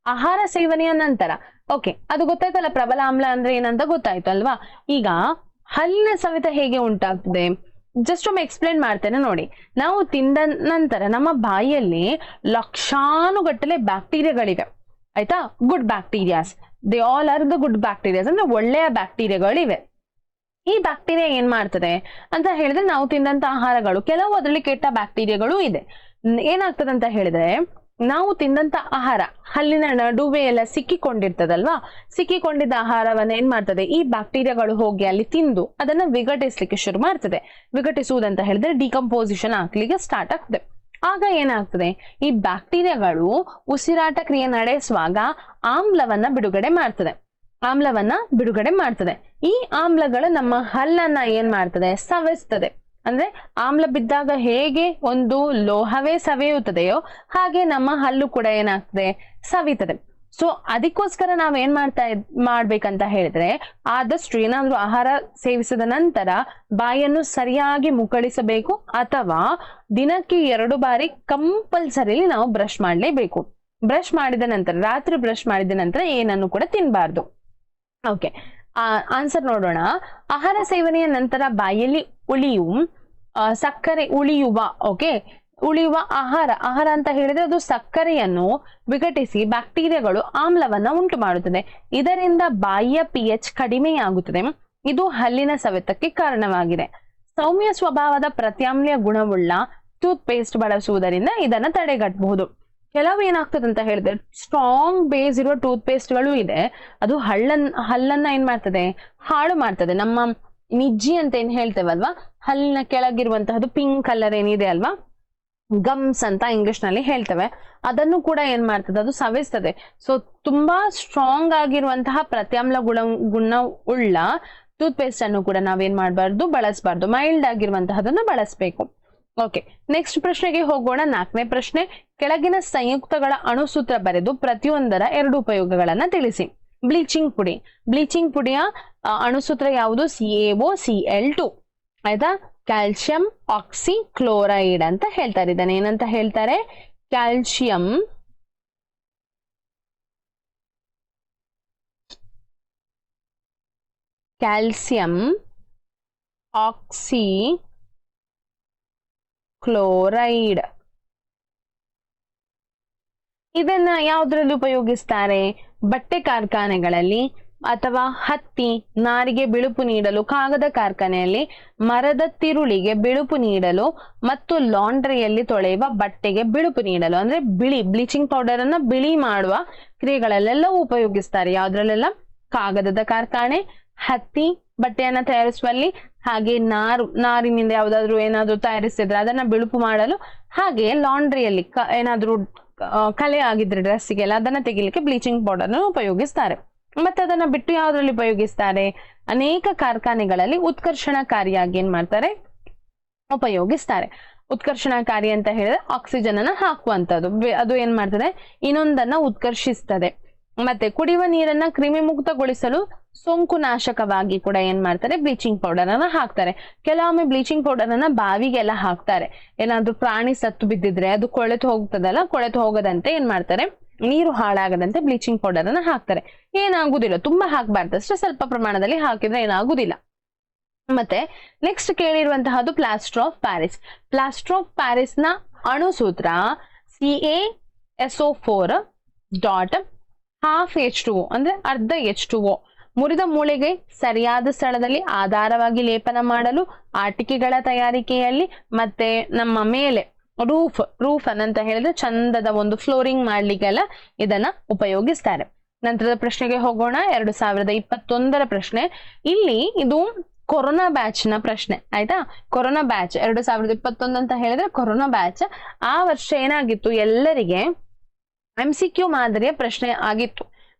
ಆಹಾರ ಸೇವನೆಯ ನಂತರ, ಓಕೆ, ಅದು ಗೊತ್ತಾಯ್ತಲ್ಲ, ಪ್ರಬಲ ಆಮ್ಲ ಅಂದ್ರೆ ಏನಂತ ಗೊತ್ತಾಯ್ತು ಅಲ್ವಾ. ಈಗ ಹಲ್ಲಿನ ಸವೆತ ಹೇಗೆ ಉಂಟಾಗ್ತದೆ ಜಸ್ಟ್ ಒಮ್ಮೆ ಎಕ್ಸ್ಪ್ಲೇನ್ ಮಾಡ್ತೇನೆ ನೋಡಿ. ನಾವು ತಿಂದ ನಂತರ ನಮ್ಮ ಬಾಯಿಯಲ್ಲಿ ಲಕ್ಷಾನುಗಟ್ಟಲೆ ಬ್ಯಾಕ್ಟೀರಿಯಾಗಳಿವೆ, ಆಯ್ತಾ. Good bacterias, they all are the good bacterias, ಅಂದ್ರೆ ಒಳ್ಳೆಯ ಬ್ಯಾಕ್ಟೀರಿಯಾಗಳಿವೆ. ಈ ಬ್ಯಾಕ್ಟೀರಿಯಾ ಏನ್ ಮಾಡ್ತದೆ ಅಂತ ಹೇಳಿದ್ರೆ, ನಾವು ತಿಂದಂತ ಆಹಾರಗಳು ಕೆಲವು ಅದರಲ್ಲಿ ಕೆಟ್ಟ ಬ್ಯಾಕ್ಟೀರಿಯಾಗಳು ಇದೆ. ಏನಾಗ್ತದೆ ಅಂತ ಹೇಳಿದ್ರೆ, ನಾವು ತಿಂದಂತ ಆಹಾರ ಹಲ್ಲಿನ ನಡುವೆ ಎಲ್ಲ ಸಿಕ್ಕಿಕೊಂಡಿರ್ತದಲ್ವಾ, ಸಿಕ್ಕಿಕೊಂಡಿದ್ದ ಆಹಾರವನ್ನ ಏನ್ ಮಾಡ್ತದೆ, ಈ ಬ್ಯಾಕ್ಟೀರಿಯಾಗಳು ಹೋಗಿ ಅಲ್ಲಿ ತಿಂದು ಅದನ್ನ ವಿಘಟಿಸ್ಲಿಕ್ಕೆ ಶುರು ಮಾಡ್ತದೆ. ವಿಘಟಿಸುವುದಂತ ಹೇಳಿದ್ರೆ ಡಿಕಂಪೋಸಿಷನ್ ಆಗ್ಲಿಕ್ಕೆ ಸ್ಟಾರ್ಟ್ ಆಗ್ತದೆ. ಆಗ ಏನಾಗ್ತದೆ, ಈ ಬ್ಯಾಕ್ಟೀರಿಯಾಗಳು ಉಸಿರಾಟ ಕ್ರಿಯೆ ನಡೆಸುವಾಗ ಆಮ್ಲವನ್ನ ಬಿಡುಗಡೆ ಮಾಡ್ತದೆ. ಈ ಆಮ್ಲಗಳು ನಮ್ಮ ಹಲ್ಲನ್ನ ಏನ್ ಮಾಡ್ತದೆ, ಸವೆಸ್ತದೆ. ಅಂದ್ರೆ ಆಮ್ಲ ಬಿದ್ದಾಗ ಹೇಗೆ ಒಂದು ಲೋಹವೇ ಸವೆಯುತ್ತದೆಯೋ ಹಾಗೆ ನಮ್ಮ ಹಲ್ಲು ಕೂಡ ಏನಾಗ್ತದೆ, ಸವಿತದೆ. ಸೊ ಅದಕ್ಕೋಸ್ಕರ ನಾವೇನ್ ಮಾಡ್ಬೇಕಂತ ಹೇಳಿದ್ರೆ, ಆದಷ್ಟು ಏನಾದ್ರೂ ಆಹಾರ ಸೇವಿಸಿದ ನಂತರ ಬಾಯನ್ನು ಸರಿಯಾಗಿ ಮುಕ್ಕಳಿಸಬೇಕು, ಅಥವಾ ದಿನಕ್ಕೆ 2 ಬಾರಿ ಕಂಪಲ್ಸರಿ ನಾವು ಬ್ರಷ್ ಮಾಡಲೇಬೇಕು. ಬ್ರಷ್ ಮಾಡಿದ ನಂತರ, ರಾತ್ರಿ ಬ್ರಷ್ ಮಾಡಿದ ನಂತರ ಏನನ್ನು ಕೂಡ ತಿನ್ಬಾರ್ದು. ಓಕೆ, ಆನ್ಸರ್ ನೋಡೋಣ. ಆಹಾರ ಸೇವನೆಯ ನಂತರ ಬಾಯಲ್ಲಿ ಉಳಿಯುವ ಆಹಾರ ಅಂತ ಹೇಳಿದ್ರೆ ಅದು ಸಕ್ಕರೆಯನ್ನು ವಿಘಟಿಸಿ ಬ್ಯಾಕ್ಟೀರಿಯಾಗಳು ಆಮ್ಲವನ್ನ ಉಂಟು ಮಾಡುತ್ತದೆ. ಇದರಿಂದ ಬಾಯಿಯ pH ಕಡಿಮೆಯಾಗುತ್ತದೆ. ಇದು ಹಲ್ಲಿನ ಸವೆತಕ್ಕೆ ಕಾರಣವಾಗಿದೆ. ಸೌಮ್ಯ ಸ್ವಭಾವದ ಪ್ರತ್ಯಾಮ್ಲೀಯ ಗುಣವುಳ್ಳ ಟೂತ್ ಪೇಸ್ಟ್ ಬಳಸುವುದರಿಂದ ಇದನ್ನ ತಡೆಗಟ್ಟಬಹುದು. ಕೆಲವು ಏನಾಗ್ತದೆ ಅಂತ ಹೇಳಿದ್ರೆ, ಸ್ಟ್ರಾಂಗ್ ಬೇಸ್ ಇರುವ ಟೂತ್ ಪೇಸ್ಟ್ಗಳು ಇದೆ, ಅದು ಹಲ್ಲನ್ನ ಏನ್ ಮಾಡ್ತದೆ, ಹಾಳು ಮಾಡ್ತದೆ. ನಮ್ಮ ನಿಜ್ಜಿ ಅಂತ ಏನ್ ಹೇಳ್ತೇವಲ್ವಾ, ಹಲ್ಲಿನ ಕೆಳಗಿರುವಂತಹದ್ದು ಪಿಂಕ್ ಕಲರ್ ಏನಿದೆ ಅಲ್ವಾ, ಗಮ್ಸ್ ಅಂತ ಇಂಗ್ಲಿಷ್ ನಲ್ಲಿ ಹೇಳ್ತೇವೆ, ಅದನ್ನು ಕೂಡ ಏನ್ ಮಾಡ್ತದೆ, ಅದು ಸವಿಸ್ತದೆ. ಸೊ ತುಂಬಾ ಸ್ಟ್ರಾಂಗ್ ಆಗಿರುವಂತಹ ಪ್ರತ್ಯಾಮ್ಲ ಗುಣ ಉಳ್ಳ ಟೂತ್ ಪೇಸ್ಟ್ ಅನ್ನು ಕೂಡ ನಾವೇನ್ ಮಾಡಬಾರ್ದು, ಬಳಸಬಾರ್ದು. ಮೈಲ್ಡ್ ಆಗಿರುವಂತಹದನ್ನ ಬಳಸಬೇಕು. ಓಕೆ, ನೆಕ್ಸ್ಟ್ ಪ್ರಶ್ನೆಗೆ ಹೋಗೋಣ. 4ನೇ ಪ್ರಶ್ನೆ, ಕೆಳಗಿನ ಸಂಯುಕ್ತಗಳ ಅಣುಸೂತ್ರ ಬರೆದು ಪ್ರತಿಯೊಂದರ 2 ಉಪಯೋಗಗಳನ್ನ ತಿಳಿಸಿ. ಬ್ಲೀಚಿಂಗ್ ಪುಡಿಯ ಅಣುಸೂತ್ರ ಯಾವುದು? CaOCl2, ಆಯ್ತಾ. ಕ್ಯಾಲ್ಸಿಯಂ ಆಕ್ಸಿಕ್ಲೋರೈಡ್ ಅಂತ ಹೇಳ್ತಾರೆ. ಇದನ್ನ ಏನಂತ ಹೇಳ್ತಾರೆ? Calcium oxychloride. ಇದನ್ನ ಯಾವುದರಲ್ಲಿ ಉಪಯೋಗಿಸ್ತಾರೆ? ಬಟ್ಟೆ ಕಾರ್ಖಾನೆಗಳಲ್ಲಿ, ಅಥವಾ ಹತ್ತಿ ನಾರಿಗೆ ಬಿಳುಪು ನೀಡಲು, ಕಾಗದ ಕಾರ್ಖಾನೆಯಲ್ಲಿ ಮರದ ತಿರುಳಿಗೆ ಬಿಳುಪು ನೀಡಲು, ಮತ್ತು ಲಾಂಡ್ರಿಯಲ್ಲಿ ತೊಳೆಯುವ ಬಟ್ಟೆಗೆ ಬಿಳುಪು ನೀಡಲು, ಅಂದ್ರೆ ಬ್ಲೀಚಿಂಗ್ ಪೌಡರ್ ಅನ್ನ ಬಿಳಿ ಮಾಡುವ ಕ್ರಿಯೆಗಳಲ್ಲೆಲ್ಲ ಉಪಯೋಗಿಸ್ತಾರೆ. ಯಾವ್ದ್ರಲ್ಲೆಲ್ಲ? ಕಾಗದದ ಕಾರ್ಖಾನೆ, ಹತ್ತಿ ಬಟ್ಟೆಯನ್ನ ತಯಾರಿಸುವಲ್ಲಿ, ಹಾಗೆ ನಾರಿನಿಂದ ಯಾವ್ದಾದ್ರು ಏನಾದ್ರು ತಯಾರಿಸಿದ್ರೆ ಅದನ್ನ ಬಿಳುಪು ಮಾಡಲು, ಹಾಗೆ ಲಾಂಡ್ರಿಯಲ್ಲಿ ಏನಾದ್ರು ಕಲೆ ಆಗಿದ್ರೆ ಡ್ರೆಸ್ಸಿಗೆಲ್ಲ ಅದನ್ನ ತೆಗಿಲಿಕ್ಕೆ ಬ್ಲೀಚಿಂಗ್ ಪೌಡರ್ ಅನ್ನು ಉಪಯೋಗಿಸ್ತಾರೆ. ಮತ್ತೆ ಅದನ್ನ ಬಿಟ್ಟು ಯಾವ್ದ್ರಲ್ಲಿ ಉಪಯೋಗಿಸ್ತಾರೆ? ಅನೇಕ ಕಾರ್ಖಾನೆಗಳಲ್ಲಿ ಉತ್ಕರ್ಷಣಕಾರಿಯಾಗಿ ಏನ್ ಮಾಡ್ತಾರೆ? ಉಪಯೋಗಿಸ್ತಾರೆ. ಉತ್ಕರ್ಷಣಕಾರಿ ಅಂತ ಹೇಳಿದ್ರೆ ಆಕ್ಸಿಜನ್ ಅನ್ನ ಹಾಕುವಂತದ್ದು. ಅದು ಏನ್ ಮಾಡ್ತದೆ? ಇನ್ನೊಂದನ್ನ ಉತ್ಕರ್ಷಿಸ್ತದೆ. ಮತ್ತೆ ಕುಡಿಯುವ ನೀರನ್ನ ಕ್ರಿಮಿ ಮುಕ್ತಗೊಳಿಸಲು ಸೋಂಕು ನಾಶಕವಾಗಿ ಕೂಡ ಏನ್ ಮಾಡ್ತಾರೆ? ಬ್ಲೀಚಿಂಗ್ ಪೌಡರ್ ಅನ್ನ ಹಾಕ್ತಾರೆ. ಕೆಲವೊಮ್ಮೆ ಬ್ಲೀಚಿಂಗ್ ಪೌಡರ್ ಅನ್ನ ಬಾವಿಗೆಲ್ಲ ಹಾಕ್ತಾರೆ. ಏನಾದ್ರು ಪ್ರಾಣಿ ಸತ್ತು ಬಿದ್ದಿದ್ರೆ ಅದು ಕೊಳೆತು ಹೋಗ್ತದಲ್ಲ, ಕೊಳೆತು ಹೋಗದಂತೆ ಏನ್ ಮಾಡ್ತಾರೆ? ನೀರು ಹಾಳಾಗದಂತೆ ಬ್ಲೀಚಿಂಗ್ ಪೌಡರ್ ಅನ್ನ ಹಾಕ್ತಾರೆ. ಏನಾಗುದಿಲ್ಲ, ತುಂಬಾ ಹಾಕ್ಬಾರ್ದು, ಅಷ್ಟೇ ಸ್ವಲ್ಪ ಪ್ರಮಾಣದಲ್ಲಿ ಹಾಕಿದ್ರೆ ಏನಾಗುದಿಲ್ಲ. ಮತ್ತೆ ನೆಕ್ಸ್ಟ್ ಕೇಳಿರುವಂತಹದ್ದು plaster of Paris. Plaster of Paris ನ ಅಣುಸೂತ್ರ CaSO4 ಡಾಟ್ ½ ಅಂದ್ರೆ ಅರ್ಧ H2O. ಮುರಿದ ಮೂಳೆಗೆ ಸರಿಯಾದ ಸ್ಥಳದಲ್ಲಿ ಆಧಾರವಾಗಿ ಲೇಪನ ಮಾಡಲು, ಆಟಿಕೆಗಳ ತಯಾರಿಕೆಯಲ್ಲಿ, ಮತ್ತೆ ನಮ್ಮ ಮೇಲೆ ರೂಫ್ ಅನ್ನಂತ ಹೇಳಿದ್ರೆ ಚಂದದ ಒಂದು ಫ್ಲೋರಿಂಗ್ ಮಾಡ್ಲಿಕ್ಕೆಲ್ಲ ಇದನ್ನ ಉಪಯೋಗಿಸ್ತಾರೆ. ನಂತರದ ಪ್ರಶ್ನೆಗೆ ಹೋಗೋಣ. 2021ರ ಪ್ರಶ್ನೆ. ಇಲ್ಲಿ ಇದು ಕೊರೋನಾ ಬ್ಯಾಚ್ ನ ಪ್ರಶ್ನೆ ಆಯ್ತಾ. ಕೊರೋನಾ ಬ್ಯಾಚ್ 2021 ಅಂತ ಹೇಳಿದ್ರೆ ಕೊರೋನಾ ಬ್ಯಾಚ್. ಆ ವರ್ಷ ಏನಾಗಿತ್ತು, ಎಲ್ಲರಿಗೆ MCQ ಮಾದರಿಯ ಪ್ರಶ್ನೆ ಆಗಿತ್ತು.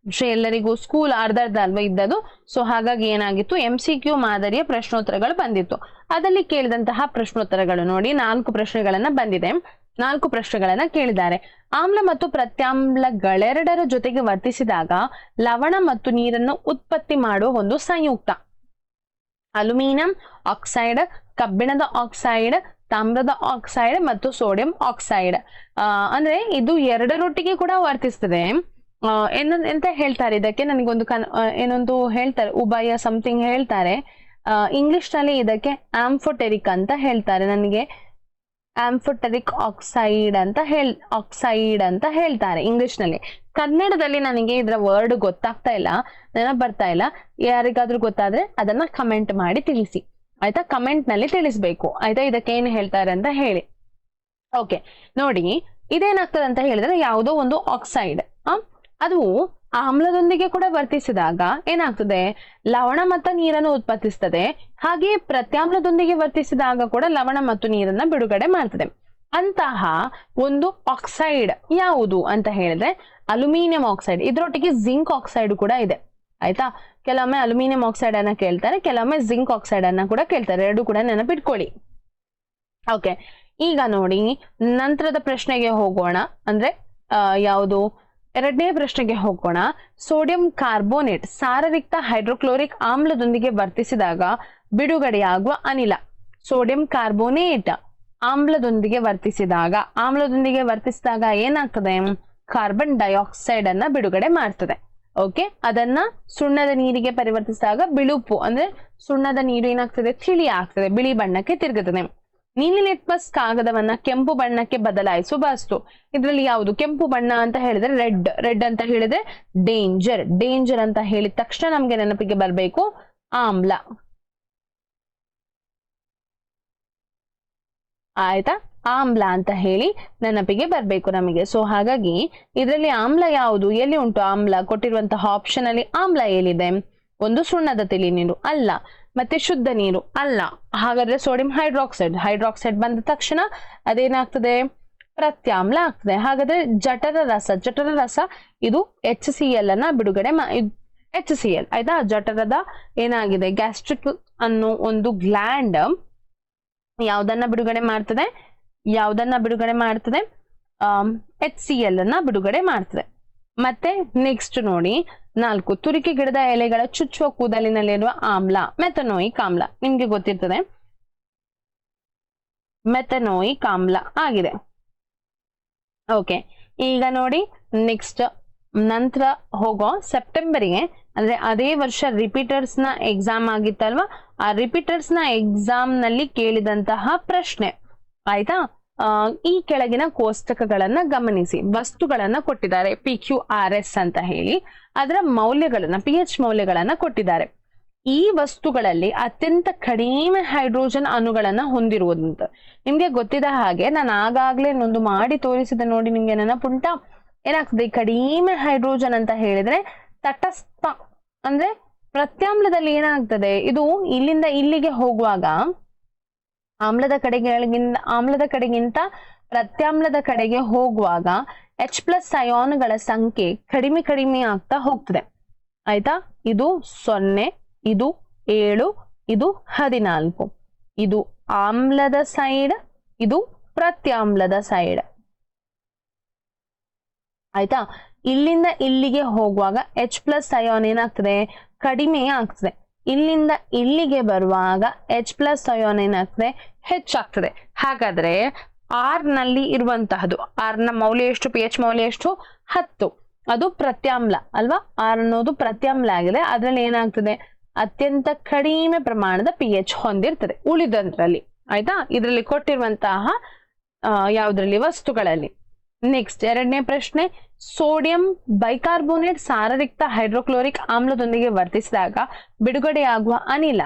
ಎಲ್ಲರಿಗೂ ಸ್ಕೂಲ್ ಅರ್ಧ ಅಲ್ವಾ ಇದ್ದದು. ಸೊ ಹಾಗಾಗಿ ಏನಾಗಿತ್ತು, MCQ ಮಾದರಿಯ ಪ್ರಶ್ನೋತ್ತರಗಳು ಬಂದಿತ್ತು. ಅದಲ್ಲಿ ಕೇಳಿದಂತಹ ಪ್ರಶ್ನೋತ್ತರಗಳು ನೋಡಿ, 4 ಪ್ರಶ್ನೆಗಳನ್ನ ಬಂದಿದೆ. 4 ಪ್ರಶ್ನೆಗಳನ್ನ ಕೇಳಿದ್ದಾರೆ. ಆಮ್ಲ ಮತ್ತು ಪ್ರತ್ಯಾಮ್ಲಗಳೆರಡರ ಜೊತೆಗೆ ವರ್ತಿಸಿದಾಗ ಲವಣ ಮತ್ತು ನೀರನ್ನು ಉತ್ಪತ್ತಿ ಮಾಡುವ ಒಂದು ಸಂಯುಕ್ತ. ಅಲ್ಯೂಮಿನಿಯಂ ಆಕ್ಸೈಡ್, ಕಬ್ಬಿಣದ ಆಕ್ಸೈಡ್, ತಾಮ್ರದ ಆಕ್ಸೈಡ್ ಮತ್ತು ಸೋಡಿಯಂ ಆಕ್ಸೈಡ್. ಅಂದ್ರೆ ಇದು ಎರಡರೊಟ್ಟಿಗೆ ಕೂಡ ವರ್ತಿಸ್ತದೆ. ಎಂತ ಹೇಳ್ತಾರೆ ಇದಕ್ಕೆ, ನನಗೊಂದು ಏನೊಂದು ಹೇಳ್ತಾರೆ, ಉಭಯ ಸಮಥಿಂಗ್ ಹೇಳ್ತಾರೆ. ಇಂಗ್ಲಿಷ್ ನಲ್ಲಿ ಇದಕ್ಕೆ ಆಂಫೋಟೆರಿಕ್ ಅಂತ ಹೇಳ್ತಾರೆ. ನನಗೆ ಆಂಫೋಟೆರಿಕ್ ಆಕ್ಸೈಡ್ ಅಂತ ಹೇಳ್ತಾರೆ ಇಂಗ್ಲಿಷ್ ನಲ್ಲಿ. ಕನ್ನಡದಲ್ಲಿ ನನಗೆ ಇದರ ವರ್ಡ್ ಗೊತ್ತಾಗ್ತಾ ಇಲ್ಲ, ನೆನಪು ಬರ್ತಾ ಇಲ್ಲ. ಯಾರಿಗಾದ್ರೂ ಗೊತ್ತಾದ್ರೆ ಅದನ್ನ ಕಮೆಂಟ್ ಮಾಡಿ ತಿಳಿಸಿ ಆಯ್ತಾ. ಕಮೆಂಟ್ ನಲ್ಲಿ ತಿಳಿಸ್ಬೇಕು ಆಯ್ತಾ, ಇದಕ್ಕೆ ಏನ್ ಹೇಳ್ತಾರೆ ಅಂತ ಹೇಳಿ. ಓಕೆ ನೋಡಿ, ಇದೇನಾಗ್ತದೆ ಅಂತ ಹೇಳಿದ್ರೆ ಯಾವುದೋ ಒಂದು ಆಕ್ಸೈಡ್ ಅದು ಆಮ್ಲದೊಂದಿಗೆ ಕೂಡ ವರ್ತಿಸಿದಾಗ ಏನಾಗ್ತದೆ, ಲವಣ ಮತ್ತು ನೀರನ್ನು ಉತ್ಪತ್ತಿಸ್ತದೆ. ಹಾಗೆಯೇ ಪ್ರತ್ಯಾಮ್ಲದೊಂದಿಗೆ ವರ್ತಿಸಿದಾಗ ಕೂಡ ಲವಣ ಮತ್ತು ನೀರನ್ನ ಬಿಡುಗಡೆ ಮಾಡ್ತದೆ. ಅಂತಹ ಒಂದು ಆಕ್ಸೈಡ್ ಯಾವುದು ಅಂತ ಹೇಳಿದ್ರೆ ಅಲ್ಯೂಮಿನಿಯಂ ಆಕ್ಸೈಡ್. ಇದರೊಟ್ಟಿಗೆ ಜಿಂಕ್ ಆಕ್ಸೈಡ್ ಕೂಡ ಇದೆ ಆಯ್ತಾ. ಕೆಲವೊಮ್ಮೆ ಅಲ್ಯೂಮಿನಿಯಂ ಆಕ್ಸೈಡ್ ಅನ್ನ ಕೇಳ್ತಾರೆ, ಕೆಲವೊಮ್ಮೆ ಜಿಂಕ್ ಆಕ್ಸೈಡ್ ಅನ್ನ ಕೂಡ ಕೇಳ್ತಾರೆ. ಎರಡು ಕೂಡ ನೆನಪಿಟ್ಕೊಳ್ಳಿ. ಓಕೆ, ಈಗ ನೋಡಿ ನಂತರದ ಪ್ರಶ್ನೆಗೆ ಹೋಗೋಣ. ಅಂದ್ರೆ ಯಾವುದು, 2ನೇ ಪ್ರಶ್ನೆಗೆ ಹೋಗೋಣ. ಸೋಡಿಯಂ ಕಾರ್ಬೋನೇಟ್ ಸಾರರಿಕ್ತ ಹೈಡ್ರೋಕ್ಲೋರಿಕ್ ಆಮ್ಲದೊಂದಿಗೆ ವರ್ತಿಸಿದಾಗ ಬಿಡುಗಡೆಯಾಗುವ ಅನಿಲ. ಸೋಡಿಯಂ ಕಾರ್ಬೋನೇಟ್ ಆಮ್ಲದೊಂದಿಗೆ ವರ್ತಿಸಿದಾಗ ಏನಾಗ್ತದೆ, ಕಾರ್ಬನ್ ಡೈಆಕ್ಸೈಡ್ ಅನ್ನ ಬಿಡುಗಡೆ ಮಾಡ್ತದೆ. ಓಕೆ, ಅದನ್ನ ಸುಣ್ಣದ ನೀರಿಗೆ ಪರಿವರ್ತಿಸಿದಾಗ ಬಿಳುಪು ಅಂದ್ರೆ ಸುಣ್ಣದ ನೀರು ಏನಾಗ್ತದೆ, ತಿಳಿ ಆಗ್ತದೆ, ಬಿಳಿ ಬಣ್ಣಕ್ಕೆ ತಿರುಗುತ್ತದೆ. ನೀಲಿ ಲಿಟ್ಮಸ್ ಕಾಗದವನ್ನ ಕೆಂಪು ಬಣ್ಣಕ್ಕೆ ಬದಲಾಯಿಸುವ ವಸ್ತು. ಇದರಲ್ಲಿ ಯಾವುದು ಕೆಂಪು ಬಣ್ಣ ಅಂತ ಹೇಳಿದ್ರೆ ರೆಡ್ ಅಂತ ಹೇಳಿದ್ರೆ ಡೇಂಜರ್ ಅಂತ ಹೇಳಿದ ತಕ್ಷಣ ನಮ್ಗೆ ನೆನಪಿಗೆ ಬರಬೇಕು ಆಮ್ಲ ಆಯ್ತಾ. ಆಮ್ಲ ಅಂತ ಹೇಳಿ ನೆನಪಿಗೆ ಬರ್ಬೇಕು ನಮಗೆ. ಸೊ ಹಾಗಾಗಿ ಇದರಲ್ಲಿ ಆಮ್ಲ ಯಾವುದು, ಎಲ್ಲಿ ಉಂಟು ಆಮ್ಲ, ಕೊಟ್ಟಿರುವಂತಹ ಆಪ್ಷನ್ ಅಲ್ಲಿ ಆಮ್ಲ ಎಲ್ಲಿದೆ, ಒಂದು ಸುಣ್ಣದ ತಿಳಿ ನೀರು ಅಲ್ಲ, ಮತ್ತೆ ಶುದ್ಧ ನೀರು ಅಲ್ಲ. ಹಾಗಾದ್ರೆ ಸೋಡಿಯಂ ಹೈಡ್ರಾಕ್ಸೈಡ್ ಬಂದ ತಕ್ಷಣ ಅದೇನಾಗ್ತದೆ, ಪ್ರತ್ಯಾಮ್ಲ ಆಗ್ತದೆ. ಹಾಗಾದ್ರೆ ಜಠರ ರಸ ಇದು HCl ಅನ್ನ ಬಿಡುಗಡೆ HCl ಆಯ್ತಾ. ಜಠರದ ಏನಾಗಿದೆ, ಗ್ಯಾಸ್ಟ್ರಿಕ್ ಅನ್ನೋ ಒಂದು ಗ್ಲ್ಯಾಂಡ್ ಯಾವ್ದನ್ನ ಬಿಡುಗಡೆ ಮಾಡ್ತದೆ, HCl ಅನ್ನ ಬಿಡುಗಡೆ ಮಾಡ್ತದೆ. ಮತ್ತೆ ನೆಕ್ಸ್ಟ್ ನೋಡಿ 4, ತುರಿಕೆ ಗಿಡದ ಎಲೆಗಳ ಚುಚ್ಚುವ ಕೂದಲಿನಲ್ಲಿರುವ ಆಮ್ಲ ಮೆಥನೋಯಿಕ್ ಆಮ್ಲ. ನಿಮ್ಗೆ ಗೊತ್ತಿರ್ತದೆ, ಮೆಥನೋಯಿಕ್ ಆಮ್ಲ ಆಗಿದೆ. ಓಕೆ, ಈಗ ನೋಡಿ ನೆಕ್ಸ್ಟ್ ನಂತರ ಹೋಗೋ ಸೆಪ್ಟೆಂಬರ್ಗೆ, ಅಂದ್ರೆ ಅದೇ ವರ್ಷ ರಿಪೀಟರ್ಸ್ ನ ಎಕ್ಸಾಮ್ ಆಗಿತ್ತಲ್ವಾ, ಆ ರಿಪೀಟರ್ಸ್ ನ ಎಕ್ಸಾಮ್ ನಲ್ಲಿ ಕೇಳಿದಂತಹ ಪ್ರಶ್ನೆ ಆಯ್ತಾ. ಈ ಕೆಳಗಿನ ಕೋಷ್ಟಕಗಳನ್ನ ಗಮನಿಸಿ. ವಸ್ತುಗಳನ್ನ ಕೊಟ್ಟಿದ್ದಾರೆ PQRS ಅಂತ ಹೇಳಿ, ಅದರ ಮೌಲ್ಯಗಳನ್ನ pH ಮೌಲ್ಯಗಳನ್ನ ಕೊಟ್ಟಿದ್ದಾರೆ. ಈ ವಸ್ತುಗಳಲ್ಲಿ ಅತ್ಯಂತ ಕಡಿಮೆ ಹೈಡ್ರೋಜನ್ ಅಣುಗಳನ್ನ ಹೊಂದಿರುವುದಂತ ನಿಮ್ಗೆ ಗೊತ್ತಿದ ಹಾಗೆ ನಾನು ಆಗಾಗ್ಲೇ ಒಂದು ಮಾಡಿ ತೋರಿಸಿದೆ ನೋಡಿ, ನಿಮ್ಗೆ ನೆನಪುಂಟ. ಏನಾಗ್ತದೆ, ಕಡಿಮೆ ಹೈಡ್ರೋಜನ್ ಅಂತ ಹೇಳಿದ್ರೆ ತಟಸ್ಥ ಅಂದ್ರೆ ಪ್ರತ್ಯಾಮ್ಲದಲ್ಲಿ ಏನಾಗ್ತದೆ, ಇದು ಇಲ್ಲಿಂದ ಇಲ್ಲಿಗೆ ಹೋಗುವಾಗ ಆಮ್ಲದ ಕಡೆಗಿಂತ ಪ್ರತ್ಯಾಮ್ಲದ ಕಡೆಗೆ ಹೋಗುವಾಗ H+ ಅಯಾನ್ಗಳ ಸಂಖ್ಯೆ ಕಡಿಮೆ ಆಗ್ತಾ ಹೋಗ್ತದೆ ಆಯ್ತಾ. ಇದು 0, ಇದು 7, ಇದು 14. ಇದು ಆಮ್ಲದ ಸೈಡ್, ಇದು ಪ್ರತ್ಯಾಮ್ಲದ ಸೈಡ್ ಆಯ್ತಾ. ಇಲ್ಲಿಂದ ಇಲ್ಲಿಗೆ ಹೋಗುವಾಗ H+ ಅಯಾನ್ ಏನಾಗ್ತದೆ, ಕಡಿಮೆ ಆಗ್ತದೆ. ಇಲ್ಲಿಂದ ಇಲ್ಲಿಗೆ ಬರುವಾಗ H+ ಅಯಾನ್ ಏನಾಗ್ತದೆ, ಹೆಚ್ಚಾಗ್ತದೆ. ಹಾಗಾದ್ರೆ R ನಲ್ಲಿ ಇರುವಂತಹದ್ದು, R ನ ಮೌಲ್ಯ ಎಷ್ಟು, pH ಮೌಲ್ಯ ಎಷ್ಟು, 10. ಅದು ಪ್ರತ್ಯಾಮ್ಲ ಅಲ್ವಾ. R ಅನ್ನೋದು ಪ್ರತ್ಯಾಮ್ಲ ಆಗಿದೆ. ಅದ್ರಲ್ಲಿ ಏನಾಗ್ತದೆ, ಅತ್ಯಂತ ಕಡಿಮೆ ಪ್ರಮಾಣದ pH ಹೊಂದಿರ್ತದೆ ಉಳಿದಂದ್ರಲ್ಲಿ. ಆಯ್ತಾ, ಇದರಲ್ಲಿ ಕೊಟ್ಟಿರುವಂತಹ ಯಾವುದ್ರಲ್ಲಿ ವಸ್ತುಗಳಲ್ಲಿ. ನೆಕ್ಸ್ಟ್ ಎರಡನೇ ಪ್ರಶ್ನೆ, ಸೋಡಿಯಂ ಬೈಕಾರ್ಬೋನೇಟ್ ಸಾರರಿಕ್ತ ಹೈಡ್ರೋಕ್ಲೋರಿಕ್ ಆಮ್ಲದೊಂದಿಗೆ ವರ್ತಿಸಿದಾಗ ಬಿಡುಗಡೆಯಾಗುವ ಅನಿಲ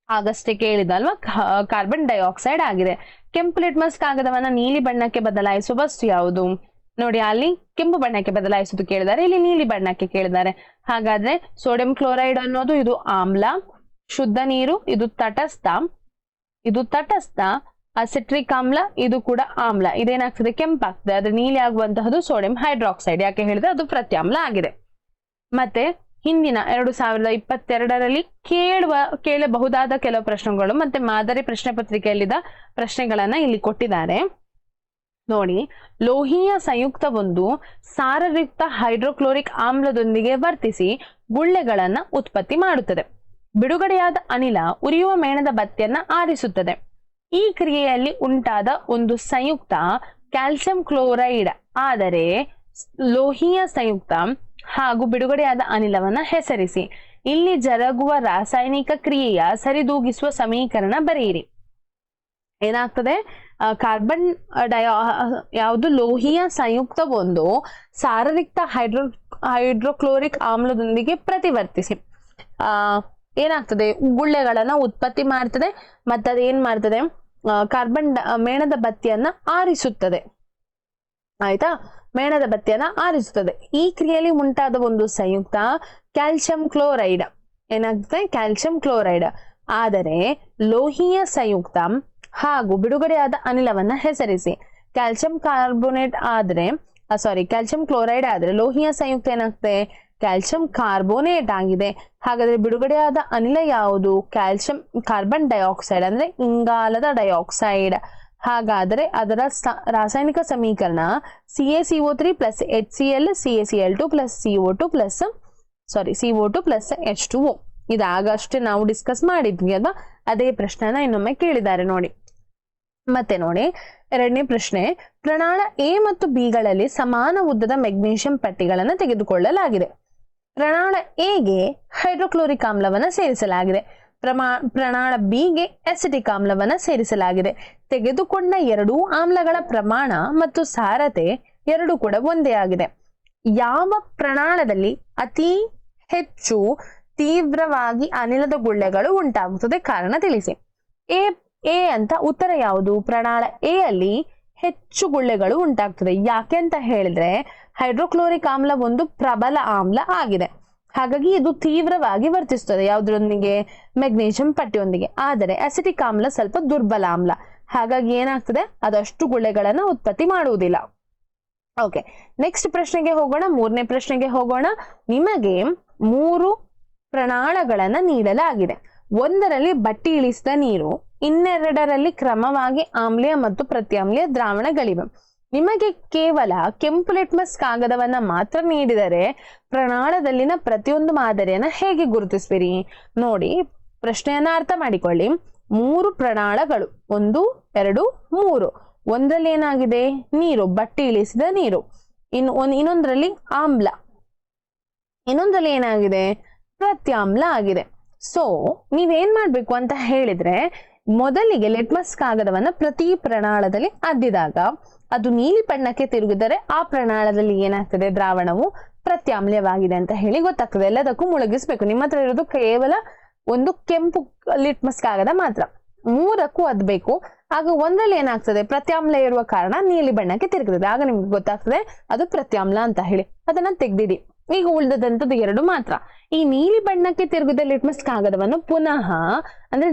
ಆಗಷ್ಟೇ ಕೇಳಿದಲ್ವಾ ಕಾರ್ಬನ್ ಡೈಆಕ್ಸೈಡ್ ಆಗಿದೆ. ಕೆಂಪು ಲಿಟ್ಮಸ್ ಕಾಗದವನ್ನ ನೀಲಿ ಬಣ್ಣಕ್ಕೆ ಬದಲಾಯಿಸುವ ವಸ್ತು ಯಾವುದು? ನೋಡಿ, ಅಲ್ಲಿ ಕೆಂಪು ಬಣ್ಣಕ್ಕೆ ಬದಲಾಯಿಸುವುದು ಕೇಳಿದ್ದಾರೆ, ಇಲ್ಲಿ ನೀಲಿ ಬಣ್ಣಕ್ಕೆ ಕೇಳಿದ್ದಾರೆ. ಹಾಗಾದ್ರೆ ಸೋಡಿಯಂ ಕ್ಲೋರೈಡ್ ಅನ್ನೋದು ಇದು ಆಮ್ಲ, ಶುದ್ಧ ನೀರು ಇದು ತಟಸ್ಥ, ಅಸಿಟ್ರಿಕ್ ಆಮ್ಲ ಇದು ಕೂಡ ಆಮ್ಲ. ಇದೇನಾಗ್ತದೆ? ಕೆಂಪಾಗ್ತದೆ. ಆದ್ರೆ ನೀಲಿ ಆಗುವಂತಹದ್ದು ಸೋಡಿಯಂ ಹೈಡ್ರಾಕ್ಸೈಡ್. ಯಾಕೆ ಹೇಳಿದ್ರೆ ಅದು ಪ್ರತ್ಯಾಮ್ಲ ಆಗಿದೆ. ಮತ್ತೆ ಹಿಂದಿನ 2022ರಲ್ಲಿ ಕೇಳಬಹುದಾದ ಕೆಲವು ಪ್ರಶ್ನೆಗಳು ಮತ್ತೆ ಮಾದರಿ ಪ್ರಶ್ನೆ ಪತ್ರಿಕೆಯಲ್ಲಿದ್ದ ಪ್ರಶ್ನೆಗಳನ್ನ ಇಲ್ಲಿ ಕೊಟ್ಟಿದ್ದಾರೆ. ನೋಡಿ, ಲೋಹೀಯ ಸಂಯುಕ್ತವೊಂದು ಸಾರಯುಕ್ತ ಹೈಡ್ರೋಕ್ಲೋರಿಕ್ ಆಮ್ಲದೊಂದಿಗೆ ವರ್ತಿಸಿ ಗುಳ್ಳೆಗಳನ್ನ ಉತ್ಪತ್ತಿ ಮಾಡುತ್ತದೆ. ಬಿಡುಗಡೆಯಾದ ಅನಿಲ ಉರಿಯುವ ಮೇಣದ ಬತ್ತಿಯನ್ನ ಆರಿಸುತ್ತದೆ. ಈ ಕ್ರಿಯೆಯಲ್ಲಿ ಉಂಟಾದ ಒಂದು ಸಂಯುಕ್ತ ಕ್ಯಾಲ್ಸಿಯಂ ಕ್ಲೋರೈಡ್ ಆದರೆ ಲೋಹೀಯ ಸಂಯುಕ್ತ ಹಾಗೂ ಬಿಡುಗಡೆಯಾದ ಅನಿಲವನ್ನ ಹೆಸರಿಸಿ. ಇಲ್ಲಿ ಜರುಗುವ ರಾಸಾಯನಿಕ ಕ್ರಿಯೆಯ ಸರಿದೂಗಿಸುವ ಸಮೀಕರಣ ಬರೆಯಿರಿ. ಏನಾಗ್ತದೆ? ಕಾರ್ಬನ್ ಯಾವುದು ಲೋಹೀಯ ಸಂಯುಕ್ತ ಒಂದು ಸಾರರಿಕ್ತ ಹೈಡ್ರೋಕ್ಲೋರಿಕ್ ಆಮ್ಲದೊಂದಿಗೆ ಪ್ರತಿವರ್ತಿಸಿ ಏನಾಗ್ತದೆ? ಗುಳ್ಳೆಗಳನ್ನ ಉತ್ಪತ್ತಿ ಮಾಡ್ತದೆ. ಮತ್ತೆ ಅದೇನ್ ಮಾಡ್ತದೆ? ಮೇಣದ ಬತ್ತಿಯನ್ನ ಆರಿಸುತ್ತದೆ. ಆಯ್ತಾ, ಮೇಣದ ಬತ್ತಿಯನ್ನ ಆರಿಸುತ್ತದೆ. ಈ ಕ್ರಿಯೆಯಲ್ಲಿ ಉಂಟಾದ ಒಂದು ಸಂಯುಕ್ತ ಕ್ಯಾಲ್ಸಿಯಂ ಕ್ಲೋರೈಡ್. ಏನಾಗ್ತದೆ? ಕ್ಯಾಲ್ಸಿಯಂ ಕ್ಲೋರೈಡ್ ಆದರೆ ಲೋಹೀಯ ಸಂಯುಕ್ತ ಹಾಗೂ ಬಿಡುಗಡೆಯಾದ ಅನಿಲವನ್ನ ಹೆಸರಿಸಿ. ಕ್ಯಾಲ್ಸಿಯಂ ಕ್ಲೋರೈಡ್ ಆದ್ರೆ ಲೋಹೀಯ ಸಂಯುಕ್ತ ಏನಾಗ್ತದೆ? ಕ್ಯಾಲ್ಸಿಯಂ ಕಾರ್ಬೋನೇಟ್ ಆಗಿದೆ. ಹಾಗಾದ್ರೆ ಬಿಡುಗಡೆಯಾದ ಅನಿಲ ಯಾವುದು? ಕಾರ್ಬನ್ ಡೈಆಕ್ಸೈಡ್ ಅಂದ್ರೆ ಇಂಗಾಲದ ಡೈಆಕ್ಸೈಡ್. ಹಾಗಾದ್ರೆ ಅದರ ರಾಸಾಯನಿಕ ಸಮೀಕರಣ CaCO3 plus HCl CaCl2 plus CO2 plus H2O. ಇದಾಗಷ್ಟೇ ನಾವು ಡಿಸ್ಕಸ್ ಮಾಡಿದ್ವಿ ಅಲ್ವಾ? ಅದೇ ಪ್ರಶ್ನೆನ ಇನ್ನೊಮ್ಮೆ ಕೇಳಿದ್ದಾರೆ ನೋಡಿ. ಮತ್ತೆ ನೋಡಿ, ಎರಡನೇ ಪ್ರಶ್ನೆ, ಪ್ರಣಾಳ A ಮತ್ತು B ಗಳಲ್ಲಿ ಸಮಾನ ಉದ್ದದ ಮೆಗ್ನೀಷಿಯಂ ಪಟ್ಟಿಗಳನ್ನು ತೆಗೆದುಕೊಳ್ಳಲಾಗಿದೆ. ಪ್ರಣಾಳ ಎಗೆ ಹೈಡ್ರೋಕ್ಲೋರಿಕ್ ಆಮ್ಲವನ್ನ ಸೇರಿಸಲಾಗಿದೆ. ಪ್ರಣಾಳ ಬಿಗೆ ಅಸಿಟಿಕ್ ಆಮ್ಲವನ್ನ ಸೇರಿಸಲಾಗಿದೆ. ತೆಗೆದುಕೊಂಡ ಎರಡೂ ಆಮ್ಲಗಳ ಪ್ರಮಾಣ ಮತ್ತು ಸಾರತೆ ಎರಡೂ ಕೂಡ ಒಂದೇ ಆಗಿದೆ. ಯಾವ ಪ್ರಣಾಳದಲ್ಲಿ ಅತಿ ಹೆಚ್ಚು ತೀವ್ರವಾಗಿ ಅನಿಲದ ಗುಳ್ಳೆಗಳು ಉಂಟಾಗುತ್ತದೆ? ಕಾರಣ ತಿಳಿಸಿ. ಎ ಅಂತ ಉತ್ತರ ಯಾವುದು? ಪ್ರಣಾಳ ಎ ಅಲ್ಲಿ ಹೆಚ್ಚು ಗುಳ್ಳೆಗಳು ಉಂಟಾಗ್ತದೆ. ಯಾಕೆ ಅಂತ ಹೇಳಿದ್ರೆ ಹೈಡ್ರೋಕ್ಲೋರಿಕ್ ಆಮ್ಲ ಒಂದು ಪ್ರಬಲ ಆಮ್ಲ ಆಗಿದೆ. ಹಾಗಾಗಿ ಇದು ತೀವ್ರವಾಗಿ ವರ್ತಿಸುತ್ತದೆ ಯಾವುದರೊಂದಿಗೆ? ಮೆಗ್ನೀಷಿಯಂ ಪಟ್ಟಿಯೊಂದಿಗೆ. ಆದರೆ ಅಸಿಟಿಕ್ ಆಮ್ಲ ಸ್ವಲ್ಪ ದುರ್ಬಲ ಆಮ್ಲ. ಹಾಗಾಗಿ ಏನಾಗ್ತದೆ? ಅದಷ್ಟು ಗುಳ್ಳೆಗಳನ್ನ ಉತ್ಪತ್ತಿ ಮಾಡುವುದಿಲ್ಲ. ಓಕೆ, ನೆಕ್ಸ್ಟ್ ಪ್ರಶ್ನೆಗೆ ಹೋಗೋಣ. ಮೂರನೇ ಪ್ರಶ್ನೆಗೆ ಹೋಗೋಣ. ನಿಮಗೆ 3 ಪ್ರಣಾಳಗಳನ್ನ ನೀಡಲಾಗಿದೆ. ಒಂದರಲ್ಲಿ ಬಟ್ಟಿ ಇಳಿಸಿದ ನೀರು, ಇನ್ನೆರಡರಲ್ಲಿ ಕ್ರಮವಾಗಿ ಆಮ್ಲೀಯ ಮತ್ತು ಪ್ರತ್ಯಾಮ್ಲೀಯ ದ್ರಾವಣಗಳಿವೆ. ನಿಮಗೆ ಕೇವಲ ಕೆಂಪು ಲಿಟ್ಮಸ್ ಕಾಗದವನ್ನ ಮಾತ್ರ ನೀಡಿದರೆ ಪ್ರಣಾಳದಲ್ಲಿನ ಪ್ರತಿಯೊಂದು ಮಾದರಿಯನ್ನ ಹೇಗೆ ಗುರುತಿಸ್ತೀರಿ? ನೋಡಿ, ಪ್ರಶ್ನೆಯನ್ನ ಅರ್ಥ ಮಾಡಿಕೊಳ್ಳಿ. 3 ಪ್ರಣಾಳಗಳು, 1, 2, 3. ಒಂದರಲ್ಲಿ ಏನಾಗಿದೆ? ನೀರು, ಬಟ್ಟಿ ಇಳಿಸಿದ ನೀರು. ಇನ್ನೊಂದರಲ್ಲಿ ಆಮ್ಲ, ಇನ್ನೊಂದರಲ್ಲಿ ಏನಾಗಿದೆ? ಪ್ರತ್ಯಾಮ್ಲ ಆಗಿದೆ. ಸೊ ನೀವೇನ್ ಮಾಡ್ಬೇಕು ಅಂತ ಹೇಳಿದ್ರೆ, ಮೊದಲಿಗೆ ಲಿಟ್ಮಸ್ ಕಾಗದವನ್ನ ಪ್ರತಿ ಪ್ರಣಾಳದಲ್ಲಿ ಅದ್ದಿದಾಗ ಅದು ನೀಲಿ ಬಣ್ಣಕ್ಕೆ ತಿರುಗಿದರೆ ಆ ಪ್ರಣಾಳದಲ್ಲಿ ಏನಾಗ್ತದೆ? ದ್ರಾವಣವು ಪ್ರತ್ಯಾಮ್ಲವಾಗಿದೆ ಅಂತ ಹೇಳಿ ಗೊತ್ತಾಗ್ತದೆ. ಎಲ್ಲದಕ್ಕೂ ಮುಳುಗಿಸ್ಬೇಕು. ನಿಮ್ಮ ಹತ್ರ ಇರೋದು ಕೇವಲ ಒಂದು ಕೆಂಪು ಲಿಟ್ಮಸ್ ಕಾಗದ ಮಾತ್ರ. 3ಕ್ಕೂ ಅದ್ಬೇಕು. ಆಗ ಒಂದರಲ್ಲಿ ಏನಾಗ್ತದೆ? ಪ್ರತ್ಯಾಮ್ಲ ಇರುವ ಕಾರಣ ನೀಲಿ ಬಣ್ಣಕ್ಕೆ ತಿರುಗುತ್ತದೆ. ಆಗ ನಿಮ್ಗೆ ಗೊತ್ತಾಗ್ತದೆ ಅದು ಪ್ರತ್ಯಾಮ್ಲ ಅಂತ ಹೇಳಿ. ಅದನ್ನ ತೆಗ್ದಿಡಿ. ಈಗ ಉಳಿದಂತದ್ದು 2 ಮಾತ್ರ. ಈ ನೀಲಿ ಬಣ್ಣಕ್ಕೆ ತಿರುಗಿದ ಲಿಟ್ಮಸ್ ಕಾಗದವನ್ನು ಪುನಃ ಅಂದ್ರೆ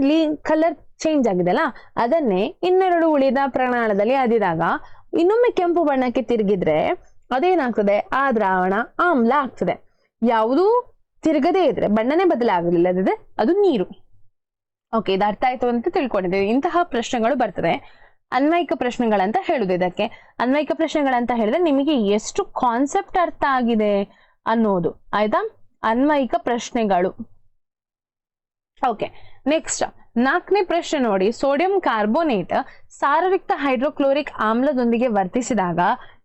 ಕಲರ್ ಚೇಂಜ್ ಆಗಿದೆಲ್ಲ, ಅದನ್ನೇ ಇನ್ನೆರಡು ಉಳಿದ ಪ್ರಮಾಣದಲ್ಲಿ ಅದಿದಾಗ ಇನ್ನೊಮ್ಮೆ ಕೆಂಪು ಬಣ್ಣಕ್ಕೆ ತಿರುಗಿದ್ರೆ ಅದೇನಾಗ್ತದೆ? ಆ ದ್ರಾವಣ ಆಮ್ಲ ಆಗ್ತದೆ. ಯಾವುದು ತಿರುಗದೇ ಇದ್ರೆ, ಬಣ್ಣನೇ ಬದಲಾಗಲಿಲ್ಲದಿದ್ರೆ ಅದು ನೀರು. ಓಕೆ, ಇದು ಅರ್ಥ ಆಯ್ತು ಅಂತ ತಿಳ್ಕೊಂಡಿದ್ದೀವಿ. ಇಂತಹ ಪ್ರಶ್ನೆಗಳು ಬರ್ತದೆ. ಅನ್ವಯಿಕ ಪ್ರಶ್ನೆಗಳಂತ ಹೇಳುದು. ಇದಕ್ಕೆ ಅನ್ವಯಿಕ ಪ್ರಶ್ನೆಗಳಂತ ಹೇಳಿದ್ರೆ ನಿಮಗೆ ಎಷ್ಟು ಕಾನ್ಸೆಪ್ಟ್ ಅರ್ಥ ಆಗಿದೆ ಅನ್ನೋದು. ಆಯ್ತಾ? ಅನ್ವಯಿಕ ಪ್ರಶ್ನೆಗಳು. ಓಕೆ, ನೆಕ್ಸ್ಟ್ 4ನೇ ಪ್ರಶ್ನೆ ನೋಡಿ. ಸೋಡಿಯಂ ಕಾರ್ಬೋನೇಟ್ ಸಾರಯುಕ್ತ ಹೈಡ್ರೋಕ್ಲೋರಿಕ್ ಆಮ್ಲದೊಂದಿಗೆ ವರ್ತಿಸಿದಾಗ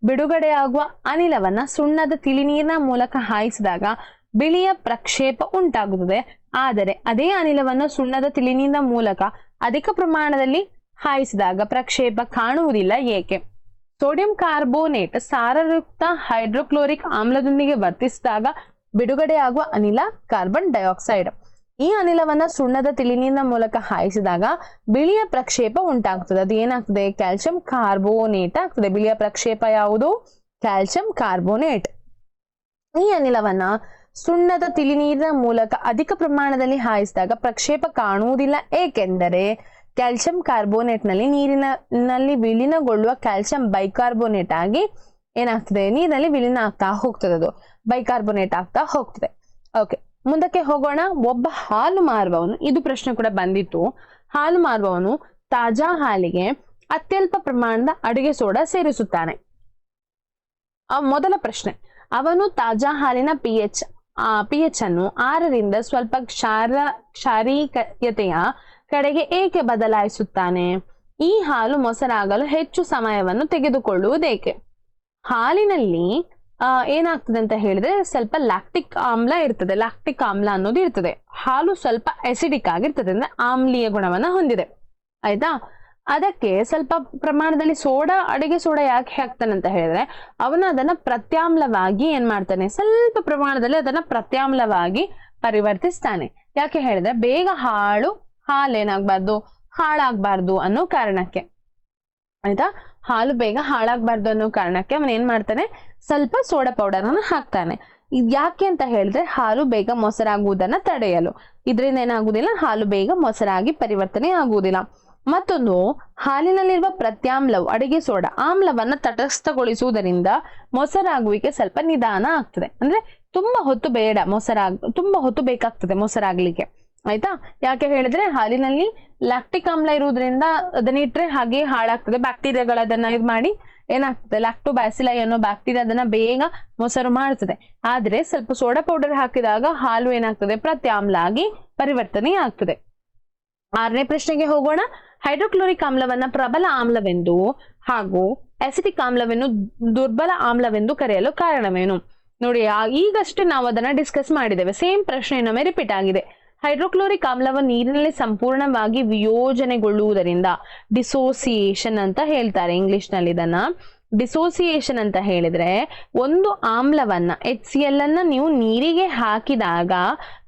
ಬಿಡುಗಡೆಯಾಗುವ ಅನಿಲವನ್ನ ಸುಣ್ಣದ ತಿಳಿನೀರಿನ ಮೂಲಕ ಹಾಯಿಸಿದಾಗ ಬಿಳಿಯ ಪ್ರಕ್ಷೇಪ ಉಂಟಾಗುತ್ತದೆ. ಆದರೆ ಅದೇ ಅನಿಲವನ್ನು ಸುಣ್ಣದ ತಿಳಿನೀರಿನ ಮೂಲಕ ಅಧಿಕ ಪ್ರಮಾಣದಲ್ಲಿ ಹಾಯಿಸಿದಾಗ ಪ್ರಕ್ಷೇಪ ಕಾಣುವುದಿಲ್ಲ, ಏಕೆ? ಸೋಡಿಯಂ ಕಾರ್ಬೋನೇಟ್ ಸಾರಯುಕ್ತ ಹೈಡ್ರೋಕ್ಲೋರಿಕ್ ಆಮ್ಲದೊಂದಿಗೆ ವರ್ತಿಸಿದಾಗ ಬಿಡುಗಡೆಯಾಗುವ ಅನಿಲ ಕಾರ್ಬನ್ ಡೈಆಕ್ಸೈಡ್. ಈ ಅನಿಲವನ್ನ ಸುಣ್ಣದ ತಿಳಿನೀರಿನ ಮೂಲಕ ಹಾಯಿಸಿದಾಗ ಬಿಳಿಯ ಪ್ರಕ್ಷೇಪ ಉಂಟಾಗ್ತದೆ. ಅದು ಏನಾಗ್ತದೆ? ಕ್ಯಾಲ್ಸಿಯಂ ಕಾರ್ಬೋನೇಟ್ ಆಗ್ತದೆ. ಬಿಳಿಯ ಪ್ರಕ್ಷೇಪ ಯಾವುದು? Calcium carbonate. ಈ ಅನಿಲವನ್ನ ಸುಣ್ಣದ ತಿಳಿನೀರಿನ ಮೂಲಕ ಅಧಿಕ ಪ್ರಮಾಣದಲ್ಲಿ ಹಾಯಿಸಿದಾಗ ಪ್ರಕ್ಷೇಪ ಕಾಣುವುದಿಲ್ಲ, ಏಕೆಂದರೆ ಕ್ಯಾಲ್ಸಿಯಂ ಕಾರ್ಬೋನೇಟ್ ನೀರಿನಲ್ಲಿ ವಿಲೀನಗೊಳ್ಳುವ ಕ್ಯಾಲ್ಸಿಯಂ ಬೈಕಾರ್ಬೋನೇಟ್ ಆಗಿ ಏನಾಗ್ತದೆ? ನೀರಿನಲ್ಲಿ ವಿಲೀನ ಆಗ್ತಾ ಹೋಗ್ತದೆ, ಅದು ಬೈಕಾರ್ಬೋನೇಟ್ ಆಗ್ತಾ ಹೋಗ್ತದೆ. ಓಕೆ, ಮುಂದಕ್ಕೆ ಹೋಗೋಣ. ಒಬ್ಬ ಹಾಲು ಮಾರುವವನು, ಇದು ಪ್ರಶ್ನೆ ಕೂಡ ಬಂದಿತ್ತು, ಹಾಲು ಮಾರುವವನು ತಾಜಾ ಹಾಲಿಗೆ ಅತ್ಯಲ್ಪ ಪ್ರಮಾಣದ ಅಡುಗೆ ಸೋಡಾ ಸೇರಿಸುತ್ತಾನೆ. ಮೊದಲ ಪ್ರಶ್ನೆ, ಅವನು ತಾಜಾ ಹಾಲಿನ ಪಿಎಚ್ ಅನ್ನು 6ರಿಂದ ಸ್ವಲ್ಪ ಕ್ಷಾರೀಯತೆಯ ಕಡೆಗೆ ಏಕೆ ಬದಲಾಯಿಸುತ್ತಾನೆ? ಈ ಹಾಲು ಮೊಸರಾಗಲು ಹೆಚ್ಚು ಸಮಯವನ್ನು ತೆಗೆದುಕೊಳ್ಳುವುದೇಕೆ? ಹಾಲಿನಲ್ಲಿ ಏನಾಗ್ತದೆ ಅಂತ ಹೇಳಿದ್ರೆ ಸ್ವಲ್ಪ ಲ್ಯಾಕ್ಟಿಕ್ ಆಮ್ಲ ಇರ್ತದೆ. ಲ್ಯಾಕ್ಟಿಕ್ ಆಮ್ಲ ಅನ್ನೋದು ಇರ್ತದೆ. ಹಾಲು ಸ್ವಲ್ಪ ಅಸಿಡಿಕ್ ಆಗಿರ್ತದೆ, ಅಂದ್ರೆ ಆಮ್ಲೀಯ ಗುಣವನ್ನ ಹೊಂದಿದೆ, ಆಯ್ತಾ? ಅದಕ್ಕೆ ಸ್ವಲ್ಪ ಪ್ರಮಾಣದಲ್ಲಿ ಅಡುಗೆ ಸೋಡಾ ಯಾಕೆ ಹಾಕ್ತಾನೆ ಅಂತ ಹೇಳಿದ್ರೆ ಅವನು ಅದನ್ನ ಪ್ರತ್ಯಾಮ್ಲವಾಗಿ ಏನ್ ಮಾಡ್ತಾನೆ? ಸ್ವಲ್ಪ ಪ್ರಮಾಣದಲ್ಲಿ ಅದನ್ನ ಪ್ರತ್ಯಾಮ್ಲವಾಗಿ ಪರಿವರ್ತಿಸ್ತಾನೆ. ಯಾಕೆ ಹೇಳಿದ್ರೆ ಬೇಗ ಹಾಲೇನಾಗ್ಬಾರ್ದು? ಹಾಳಾಗ್ಬಾರ್ದು ಅನ್ನೋ ಕಾರಣಕ್ಕೆ, ಆಯ್ತಾ? ಹಾಲು ಬೇಗ ಹಾಳಾಗ್ಬಾರ್ದು ಅನ್ನೋ ಕಾರಣಕ್ಕೆ ಅವನ್ ಏನ್ ಮಾಡ್ತಾನೆ? ಸ್ವಲ್ಪ ಸೋಡಾ ಪೌಡರ್ ಅನ್ನು ಹಾಕ್ತಾನೆ. ಯಾಕೆ ಅಂತ ಹೇಳಿದ್ರೆ ಹಾಲು ಬೇಗ ಮೊಸರಾಗುವುದನ್ನ ತಡೆಯಲು. ಇದರಿಂದ ಏನಾಗುವುದಿಲ್ಲ? ಹಾಲು ಬೇಗ ಮೊಸರಾಗಿ ಪರಿವರ್ತನೆ ಆಗುವುದಿಲ್ಲ. ಮತ್ತೊಂದು, ಹಾಲಿನಲ್ಲಿರುವ ಪ್ರತ್ಯಾಮ್ಲವು ಅಡಿಗೆ ಸೋಡಾ ಆಮ್ಲವನ್ನ ತಟಸ್ಥಗೊಳಿಸುವುದರಿಂದ ಮೊಸರಾಗುವಿಕೆ ಸ್ವಲ್ಪ ನಿಧಾನ ಆಗ್ತದೆ. ಅಂದ್ರೆ ತುಂಬಾ ಹೊತ್ತು ಬೇಕಾಗ್ತದೆ ಮೊಸರಾಗ್ಲಿಕ್ಕೆ, ಆಯ್ತಾ? ಯಾಕೆ ಹೇಳಿದ್ರೆ ಹಾಲಿನಲ್ಲಿ ಲ್ಯಾಕ್ಟಿಕ್ ಆಮ್ಲ ಇರುವುದರಿಂದ ಅದನ್ನ ಇಟ್ರೆ ಹಾಗೆ ಹಾಳಾಗ್ತದೆ. ಬ್ಯಾಕ್ಟೀರಿಯಾಗಳದನ್ನ ಇದು ಮಾಡಿ ಏನಾಗ್ತದೆ? ಲ್ಯಾಕ್ಟೋಬ್ಯಾಸಿಲೈ ಅನ್ನೋ ಬ್ಯಾಕ್ಟೀರಿಯಾ ಅದನ್ನ ಬೇಗ ಮೊಸರು ಮಾಡ್ತದೆ. ಆದ್ರೆ ಸ್ವಲ್ಪ ಸೋಡಾ ಪೌಡರ್ ಹಾಕಿದಾಗ ಹಾಲು ಏನಾಗ್ತದೆ? ಪ್ರತ್ಯಾಮ್ಲ ಆಗಿ ಪರಿವರ್ತನೆ ಆಗ್ತದೆ. 6ನೇ ಪ್ರಶ್ನೆಗೆ ಹೋಗೋಣ. ಹೈಡ್ರೋಕ್ಲೋರಿಕ್ ಆಮ್ಲವನ್ನ ಪ್ರಬಲ ಆಮ್ಲವೆಂದು ಹಾಗೂ ಅಸಿಟಿಕ್ ಆಮ್ಲವನ್ನು ದುರ್ಬಲ ಆಮ್ಲವೆಂದು ಕರೆಯಲು ಕಾರಣವೇನು? ನೋಡಿ, ಈಗಷ್ಟೇ ನಾವು ಅದನ್ನ ಡಿಸ್ಕಸ್ ಮಾಡಿದ್ದೇವೆ. ಸೇಮ್ ಪ್ರಶ್ನೆ ಇನ್ನೊಮ್ಮೆ ರಿಪೀಟ್ ಆಗಿದೆ. ಹೈಡ್ರೋಕ್ಲೋರಿಕ್ ಆಮ್ಲವು ನೀರಿನಲ್ಲಿ ಸಂಪೂರ್ಣವಾಗಿ ವಿಯೋಜನೆಗೊಳ್ಳುವುದರಿಂದ ಡಿಸೋಸಿಯೇಷನ್ ಅಂತ ಹೇಳ್ತಾರೆ ಇಂಗ್ಲಿಷ್ ನಲ್ಲಿ. ಇದನ್ನ ಡಿಸೋಸಿಯೇಷನ್ ಅಂತ ಹೇಳಿದ್ರೆ ಒಂದು ಆಮ್ಲವನ್ನ HCl ಅನ್ನ ನೀವು ನೀರಿಗೆ ಹಾಕಿದಾಗ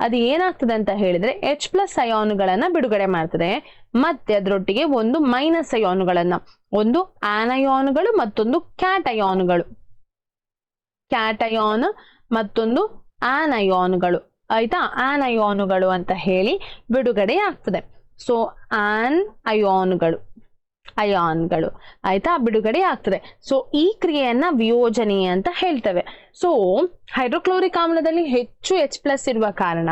ಅದು ಏನಾಗ್ತದೆ ಅಂತ ಹೇಳಿದ್ರೆ H+ ಅಯಾನುಗಳನ್ನ ಬಿಡುಗಡೆ ಮಾಡ್ತದೆ. ಮತ್ತೆ ಅದರೊಟ್ಟಿಗೆ ಒಂದು ಮೈನಸ್ ಅಯಾನುಗಳನ್ನ, ಒಂದು ಆನಯಾನುಗಳು ಮತ್ತೊಂದು ಕ್ಯಾಟಯಾನುಗಳು, ಕ್ಯಾಟಯಾನ್ ಮತ್ತೊಂದು ಆನಯಾನುಗಳು, ಆಯ್ತಾ? ಆನಯಾನುಗಳು ಅಂತ ಹೇಳಿ ಬಿಡುಗಡೆ ಆಗ್ತದೆ. ಸೊ ಅಯಾನ್ಗಳು ಆಯ್ತಾ, ಬಿಡುಗಡೆ ಆಗ್ತದೆ. ಸೊ ಈ ಕ್ರಿಯೆಯನ್ನ ವಿಯೋಜನೆ ಅಂತ ಹೇಳ್ತೇವೆ. ಸೊ ಹೈಡ್ರೋಕ್ಲೋರಿಕ್ ಆಮ್ಲದಲ್ಲಿ ಹೆಚ್ಚು H+ ಇರುವ ಕಾರಣ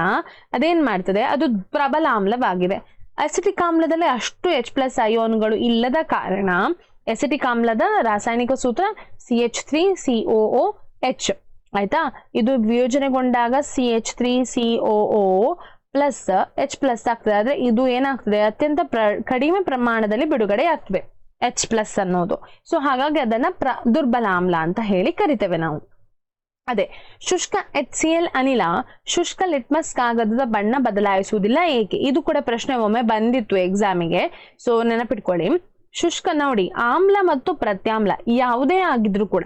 ಅದೇನ್ ಮಾಡ್ತದೆ? ಅದು ಪ್ರಬಲ ಆಮ್ಲವಾಗಿದೆ. ಅಸಿಟಿಕ್ ಆಮ್ಲದಲ್ಲಿ ಅಷ್ಟು H+ ಅಯಾನುಗಳು ಇಲ್ಲದ ಕಾರಣ ಅಸಿಟಿಕ್ ಆಮ್ಲದ ರಾಸಾಯನಿಕ ಸೂತ್ರ CH3COOH, ಆಯ್ತಾ? ಇದು ವಿಯೋಜನೆಗೊಂಡಾಗ CH3COO ಪ್ಲಸ್ H+ ಆಗ್ತದೆ. ಆದ್ರೆ ಇದು ಏನಾಗ್ತದೆ? ಅತ್ಯಂತ ಕಡಿಮೆ ಪ್ರಮಾಣದಲ್ಲಿ ಬಿಡುಗಡೆ ಆಗ್ತದೆ H+ ಅನ್ನೋದು. ಸೊ ಹಾಗಾಗಿ ಅದನ್ನ ದುರ್ಬಲ ಆಮ್ಲ ಅಂತ ಹೇಳಿ ಕರಿತೇವೆ ನಾವು. ಅದೇ ಶುಷ್ಕ HCl ಅನಿಲ ಶುಷ್ಕ ಲಿಟ್ಮಸ್ ಕಾಗದದ ಬಣ್ಣ ಬದಲಾಯಿಸುವುದಿಲ್ಲ, ಏಕೆ? ಇದು ಕೂಡ ಪ್ರಶ್ನೆ ಒಮ್ಮೆ ಬಂದಿತ್ತು ಎಕ್ಸಾಮಿಗೆ. ಸೊ ನೆನಪಿಟ್ಕೊಳ್ಳಿ, ಶುಷ್ಕ ನೋಡಿ, ಆಮ್ಲ ಮತ್ತು ಪ್ರತ್ಯಾಮ್ಲ ಯಾವುದೇ ಆಗಿದ್ರು ಕೂಡ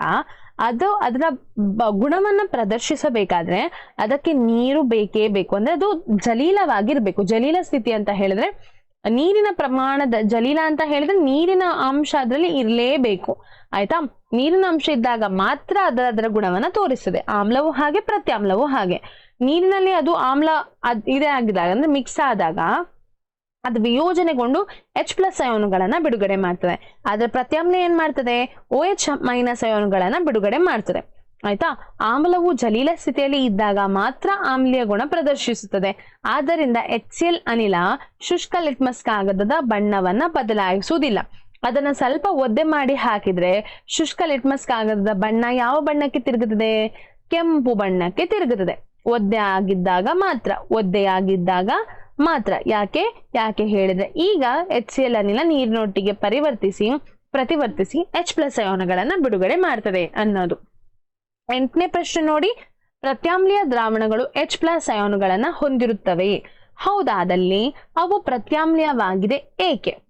ಅದು ಅದರ ಗುಣವನ್ನ ಪ್ರದರ್ಶಿಸಬೇಕಾದ್ರೆ ಅದಕ್ಕೆ ನೀರು ಬೇಕೇ ಬೇಕು. ಅಂದ್ರೆ ಅದು ಜಲೀಲವಾಗಿರ್ಬೇಕು. ಜಲೀಲ ಸ್ಥಿತಿ ಅಂತ ಹೇಳಿದ್ರೆ ನೀರಿನ ಪ್ರಮಾಣದ, ಜಲೀಲ ಅಂತ ಹೇಳಿದ್ರೆ ನೀರಿನ ಅಂಶ ಅದರಲ್ಲಿ ಇರಲೇಬೇಕು, ಆಯ್ತಾ? ನೀರಿನ ಅಂಶ ಇದ್ದಾಗ ಮಾತ್ರ ಅದರ ಗುಣವನ್ನ ತೋರಿಸ್ತದೆ. ಆಮ್ಲವು ಹಾಗೆ, ಪ್ರತ್ಯಾಮ್ಲವು ಹಾಗೆ. ನೀರಿನಲ್ಲಿ ಅದು ಆಮ್ಲ ಇದೇ ಆಗಿದಾಗ ಅಂದ್ರೆ ಮಿಕ್ಸ್ ಆದಾಗ ಅದು ವಿಯೋಜನೆಗೊಂಡು H+ ಅಯಾನುಗಳನ್ನ ಬಿಡುಗಡೆ ಮಾಡ್ತದೆ. ಆದ್ರೆ ಪ್ರತ್ಯಾಮ್ಲ ಏನ್ ಮಾಡ್ತದೆ? OH- ಅಯಾನುಗಳನ್ನ ಬಿಡುಗಡೆ ಮಾಡ್ತದೆ, ಆಯ್ತಾ? ಆಮ್ಲವು ಜಲೀಲ ಸ್ಥಿತಿಯಲ್ಲಿ ಇದ್ದಾಗ ಮಾತ್ರ ಆಮ್ಲೀಯ ಗುಣ ಪ್ರದರ್ಶಿಸುತ್ತದೆ. ಆದ್ದರಿಂದ HCl ಅನಿಲ ಶುಷ್ಕ ಲಿಟ್ಮಸ್ ಕಾಗದದ ಬಣ್ಣವನ್ನ ಬದಲಾಯಿಸುವುದಿಲ್ಲ. ಅದನ್ನ ಸ್ವಲ್ಪ ಒದ್ದೆ ಮಾಡಿ ಹಾಕಿದ್ರೆ ಶುಷ್ಕ ಲಿಟ್ಮಸ್ ಕಾಗದದ ಬಣ್ಣ ಯಾವ ಬಣ್ಣಕ್ಕೆ ತಿರುಗುತ್ತದೆ? ಕೆಂಪು ಬಣ್ಣಕ್ಕೆ ತಿರುಗುತ್ತದೆ. ಒದ್ದೆಯಾಗಿದ್ದಾಗ ಮಾತ್ರ. ಯಾಕೆ ಹೇಳಿದ್ರೆ ಈಗ HCl ಅನಿಲ ನೀರಿನೊಟ್ಟಿಗೆ ಪ್ರತಿವರ್ತಿಸಿ H+ ಅಯಾನುಗಳನ್ನ ಬಿಡುಗಡೆ ಮಾಡ್ತದೆ ಅನ್ನೋದು. 8ನೇ ಪ್ರಶ್ನೆ ನೋಡಿ. ಪ್ರತ್ಯಾಮ್ಲೀಯ ದ್ರಾವಣಗಳು H+ ಅಯಾನುಗಳನ್ನ ಹೊಂದಿರುತ್ತವೆ. ಹೌದಾದಲ್ಲಿ ಅವು ಪ್ರತ್ಯಾಮ್ಲೀಯವಾಗಿದೆ ಏಕೆ?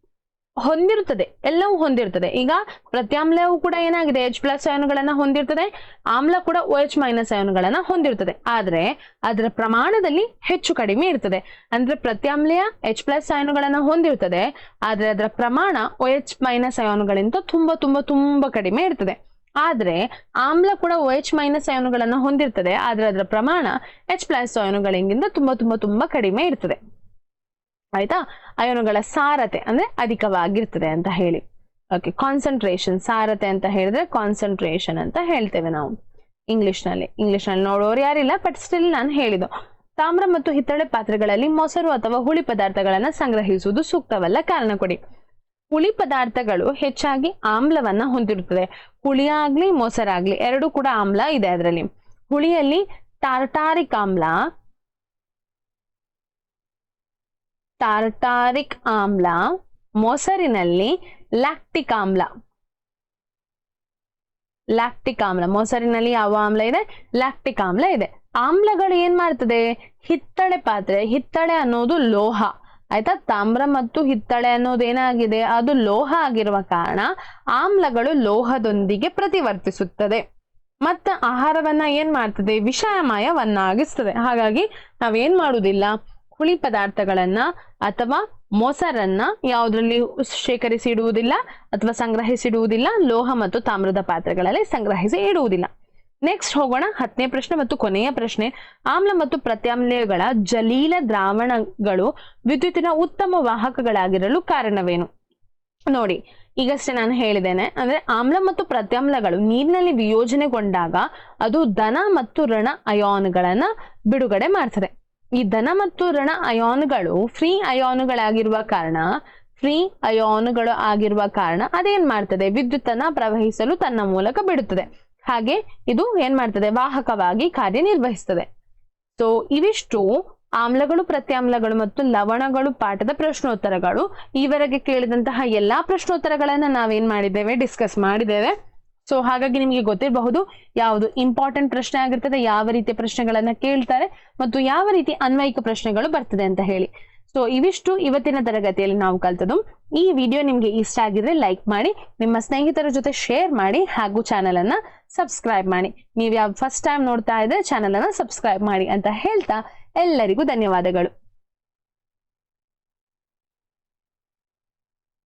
ಹೊಂದಿರುತ್ತದೆ, ಎಲ್ಲವೂ ಹೊಂದಿರುತ್ತದೆ. ಈಗ ಪ್ರತ್ಯಾಮ್ಲವು ಕೂಡ ಏನಾಗಿದೆ, H+ ಅಯಾನುಗಳನ್ನ ಹೊಂದಿರ್ತದೆ, ಆಮ್ಲ ಕೂಡ OH- ಅಯಾನುಗಳನ್ನ ಹೊಂದಿರ್ತದೆ. ಆದ್ರೆ ಅದರ ಪ್ರಮಾಣದಲ್ಲಿ ಹೆಚ್ಚು ಕಡಿಮೆ ಇರ್ತದೆ. ಅಂದ್ರೆ ಪ್ರತ್ಯಾಮ್ಲಯ H+ ಅಯಾನುಗಳನ್ನ ಹೊಂದಿರ್ತದೆ, ಆದ್ರೆ ಅದರ ಪ್ರಮಾಣ OH- ಅಯಾನುಗಳಿಂದ ತುಂಬಾ ತುಂಬಾ ತುಂಬಾ ಕಡಿಮೆ ಇರ್ತದೆ. ಆದ್ರೆ ಆಮ್ಲ ಕೂಡ OH- ಅಯಾನುಗಳನ್ನ ಹೊಂದಿರ್ತದೆ, ಆದ್ರೆ ಅದರ ಪ್ರಮಾಣ H+ ಅಯಾನುಗಳಿಗಿಂತ ತುಂಬಾ ತುಂಬಾ ತುಂಬಾ ಕಡಿಮೆ ಇರ್ತದೆ. ಆಯ್ತಾ? ಅಯಾನುಗಳ ಸಾರತೆ ಅಂದ್ರೆ ಅಧಿಕವಾಗಿರ್ತದೆ ಅಂತ ಹೇಳಿ. ಓಕೆ, ಕಾನ್ಸಂಟ್ರೇಷನ್, ಸಾರತೆ ಅಂತ ಹೇಳಿದ್ರೆ ಕಾನ್ಸಂಟ್ರೇಷನ್ ಅಂತ ಹೇಳ್ತೇವೆ ನಾವು ಇಂಗ್ಲಿಷ್ನಲ್ಲಿ ನೋಡೋರು ಯಾರಿಲ್ಲ, ಬಟ್ ಸ್ಟಿಲ್ ನಾನು ಹೇಳಿದ್ದು. ತಾಮ್ರ ಮತ್ತು ಹಿತ್ತಾಳೆ ಪಾತ್ರೆಗಳಲ್ಲಿ ಮೊಸರು ಅಥವಾ ಹುಳಿ ಪದಾರ್ಥಗಳನ್ನ ಸಂಗ್ರಹಿಸುವುದು ಸೂಕ್ತವಲ್ಲ, ಕಾರಣ ಕೊಡಿ. ಹುಳಿ ಪದಾರ್ಥಗಳು ಹೆಚ್ಚಾಗಿ ಆಮ್ಲವನ್ನ ಹೊಂದಿರುತ್ತದೆ. ಹುಳಿ ಆಗ್ಲಿ ಮೊಸರಾಗ್ಲಿ ಎರಡೂ ಕೂಡ ಆಮ್ಲ ಇದೆ ಅದರಲ್ಲಿ. ಹುಳಿಯಲ್ಲಿ ಟಾರ್ಟಾರಿಕ್ ಆಮ್ಲ, ಮೊಸರಿನಲ್ಲಿ ಲ್ಯಾಕ್ಟಿಕ್ ಆಮ್ಲ. ಮೊಸರಿನಲ್ಲಿ ಯಾವ ಆಮ್ಲ ಇದೆ? ಲ್ಯಾಕ್ಟಿಕ್ ಆಮ್ಲ ಇದೆ. ಆಮ್ಲಗಳು ಏನ್ ಮಾಡ್ತದೆ? ಹಿತ್ತಾಳೆ ಅನ್ನೋದು ಲೋಹ, ಆಯ್ತಾ? ತಾಮ್ರ ಮತ್ತು ಹಿತ್ತಾಳೆ ಅನ್ನೋದು ಏನಾಗಿದೆ, ಅದು ಲೋಹ ಆಗಿರುವ ಕಾರಣ ಆಮ್ಲಗಳು ಲೋಹದೊಂದಿಗೆ ಪ್ರತಿವರ್ತಿಸುತ್ತದೆ. ಮತ್ತೆ ಆಹಾರವನ್ನ ಏನ್ ಮಾಡ್ತದೆ? ವಿಷಮಯವನ್ನಾಗಿಸ್ತದೆ. ಹಾಗಾಗಿ ನಾವೇನ್ ಮಾಡುವುದಿಲ್ಲ, ಹುಳಿ ಪದಾರ್ಥಗಳನ್ನ ಅಥವಾ ಮೊಸರನ್ನ ಯಾವುದ್ರಲ್ಲಿ ಶೇಖರಿಸಿ ಇಡುವುದಿಲ್ಲ ಅಥವಾ ಸಂಗ್ರಹಿಸಿ ಇಡುವುದಿಲ್ಲ, ಲೋಹ ಮತ್ತು ತಾಮ್ರದ ಪಾತ್ರೆಗಳಲ್ಲಿ ಸಂಗ್ರಹಿಸಿ ಇಡುವುದಿಲ್ಲ. ನೆಕ್ಸ್ಟ್ ಹೋಗೋಣ 10ನೇ ಪ್ರಶ್ನೆ ಮತ್ತು ಕೊನೆಯ ಪ್ರಶ್ನೆ. ಆಮ್ಲ ಮತ್ತು ಪ್ರತ್ಯಾಮ್ಲಯಗಳ ಜಲೀಲ ದ್ರಾವಣಗಳು ವಿದ್ಯುತ್ತಿನ ಉತ್ತಮ ವಾಹಕಗಳಾಗಿರಲು ಕಾರಣವೇನು? ನೋಡಿ, ಈಗಷ್ಟೇ ನಾನು ಹೇಳಿದ್ದೇನೆ, ಅಂದ್ರೆ ಆಮ್ಲ ಮತ್ತು ಪ್ರತ್ಯಾಮ್ಲಗಳು ನೀರಿನಲ್ಲಿ ವಿಯೋಜನೆಗೊಂಡಾಗ ಅದು ಧನ ಮತ್ತು ಋಣ ಅಯಾನುಗಳನ್ನ ಬಿಡುಗಡೆ ಮಾಡ್ತದೆ. ಈ ಧನ ಮತ್ತು ಋಣ ಅಯಾನುಗಳು ಫ್ರೀ ಅಯಾನುಗಳು ಆಗಿರುವ ಕಾರಣ ಅದೇನ್ ಮಾಡ್ತದೆ? ವಿದ್ಯುತ್ತನ್ನ ಪ್ರವಹಿಸಲು ತನ್ನ ಮೂಲಕ ಬಿಡುತ್ತದೆ. ಹಾಗೆ ಇದು ಏನ್ ಮಾಡ್ತದೆ? ವಾಹಕವಾಗಿ ಕಾರ್ಯನಿರ್ವಹಿಸ್ತದೆ. ಸೊ ಇವಿಷ್ಟು ಆಮ್ಲಗಳು, ಪ್ರತ್ಯಾಮ್ಲಗಳು ಮತ್ತು ಲವಣಗಳು ಪಾಠದ ಪ್ರಶ್ನೋತ್ತರಗಳು. ಈವರೆಗೆ ಕೇಳಿದಂತಹ ಎಲ್ಲಾ ಪ್ರಶ್ನೋತ್ತರಗಳನ್ನ ನಾವೇನ್ ಮಾಡಿದ್ದೇವೆ? ಡಿಸ್ಕಸ್ ಮಾಡಿದ್ದೇವೆ. ಸೊ ಹಾಗಾಗಿ ನಿಮಗೆ ಗೊತ್ತಿರಬಹುದು ಯಾವುದು ಇಂಪಾರ್ಟೆಂಟ್ ಪ್ರಶ್ನೆ ಆಗಿರ್ತದೆ, ಯಾವ ರೀತಿಯ ಪ್ರಶ್ನೆಗಳನ್ನ ಕೇಳ್ತಾರೆ ಮತ್ತು ಯಾವ ರೀತಿ ಅನ್ವಯಿಕ ಪ್ರಶ್ನೆಗಳು ಬರ್ತದೆ ಅಂತ ಹೇಳಿ. ಸೊ ಇವಿಷ್ಟು ಇವತ್ತಿನ ತರಗತಿಯಲ್ಲಿ ನಾವು ಕಲ್ತದ್ದು. ಈ ವಿಡಿಯೋ ನಿಮ್ಗೆ ಇಷ್ಟ ಆಗಿದ್ರೆ ಲೈಕ್ ಮಾಡಿ, ನಿಮ್ಮ ಸ್ನೇಹಿತರ ಜೊತೆ ಶೇರ್ ಮಾಡಿ, ಹಾಗೂ ಚಾನೆಲ್ ಅನ್ನ ಸಬ್ಸ್ಕ್ರೈಬ್ ಮಾಡಿ. ನೀವು ಯಾವ ಫಸ್ಟ್ ಟೈಮ್ ನೋಡ್ತಾ ಇದ್ರೆ ಚಾನೆಲ್ ಅನ್ನ ಸಬ್ಸ್ಕ್ರೈಬ್ ಮಾಡಿ ಅಂತ ಹೇಳ್ತಾ ಎಲ್ಲರಿಗೂ ಧನ್ಯವಾದಗಳು.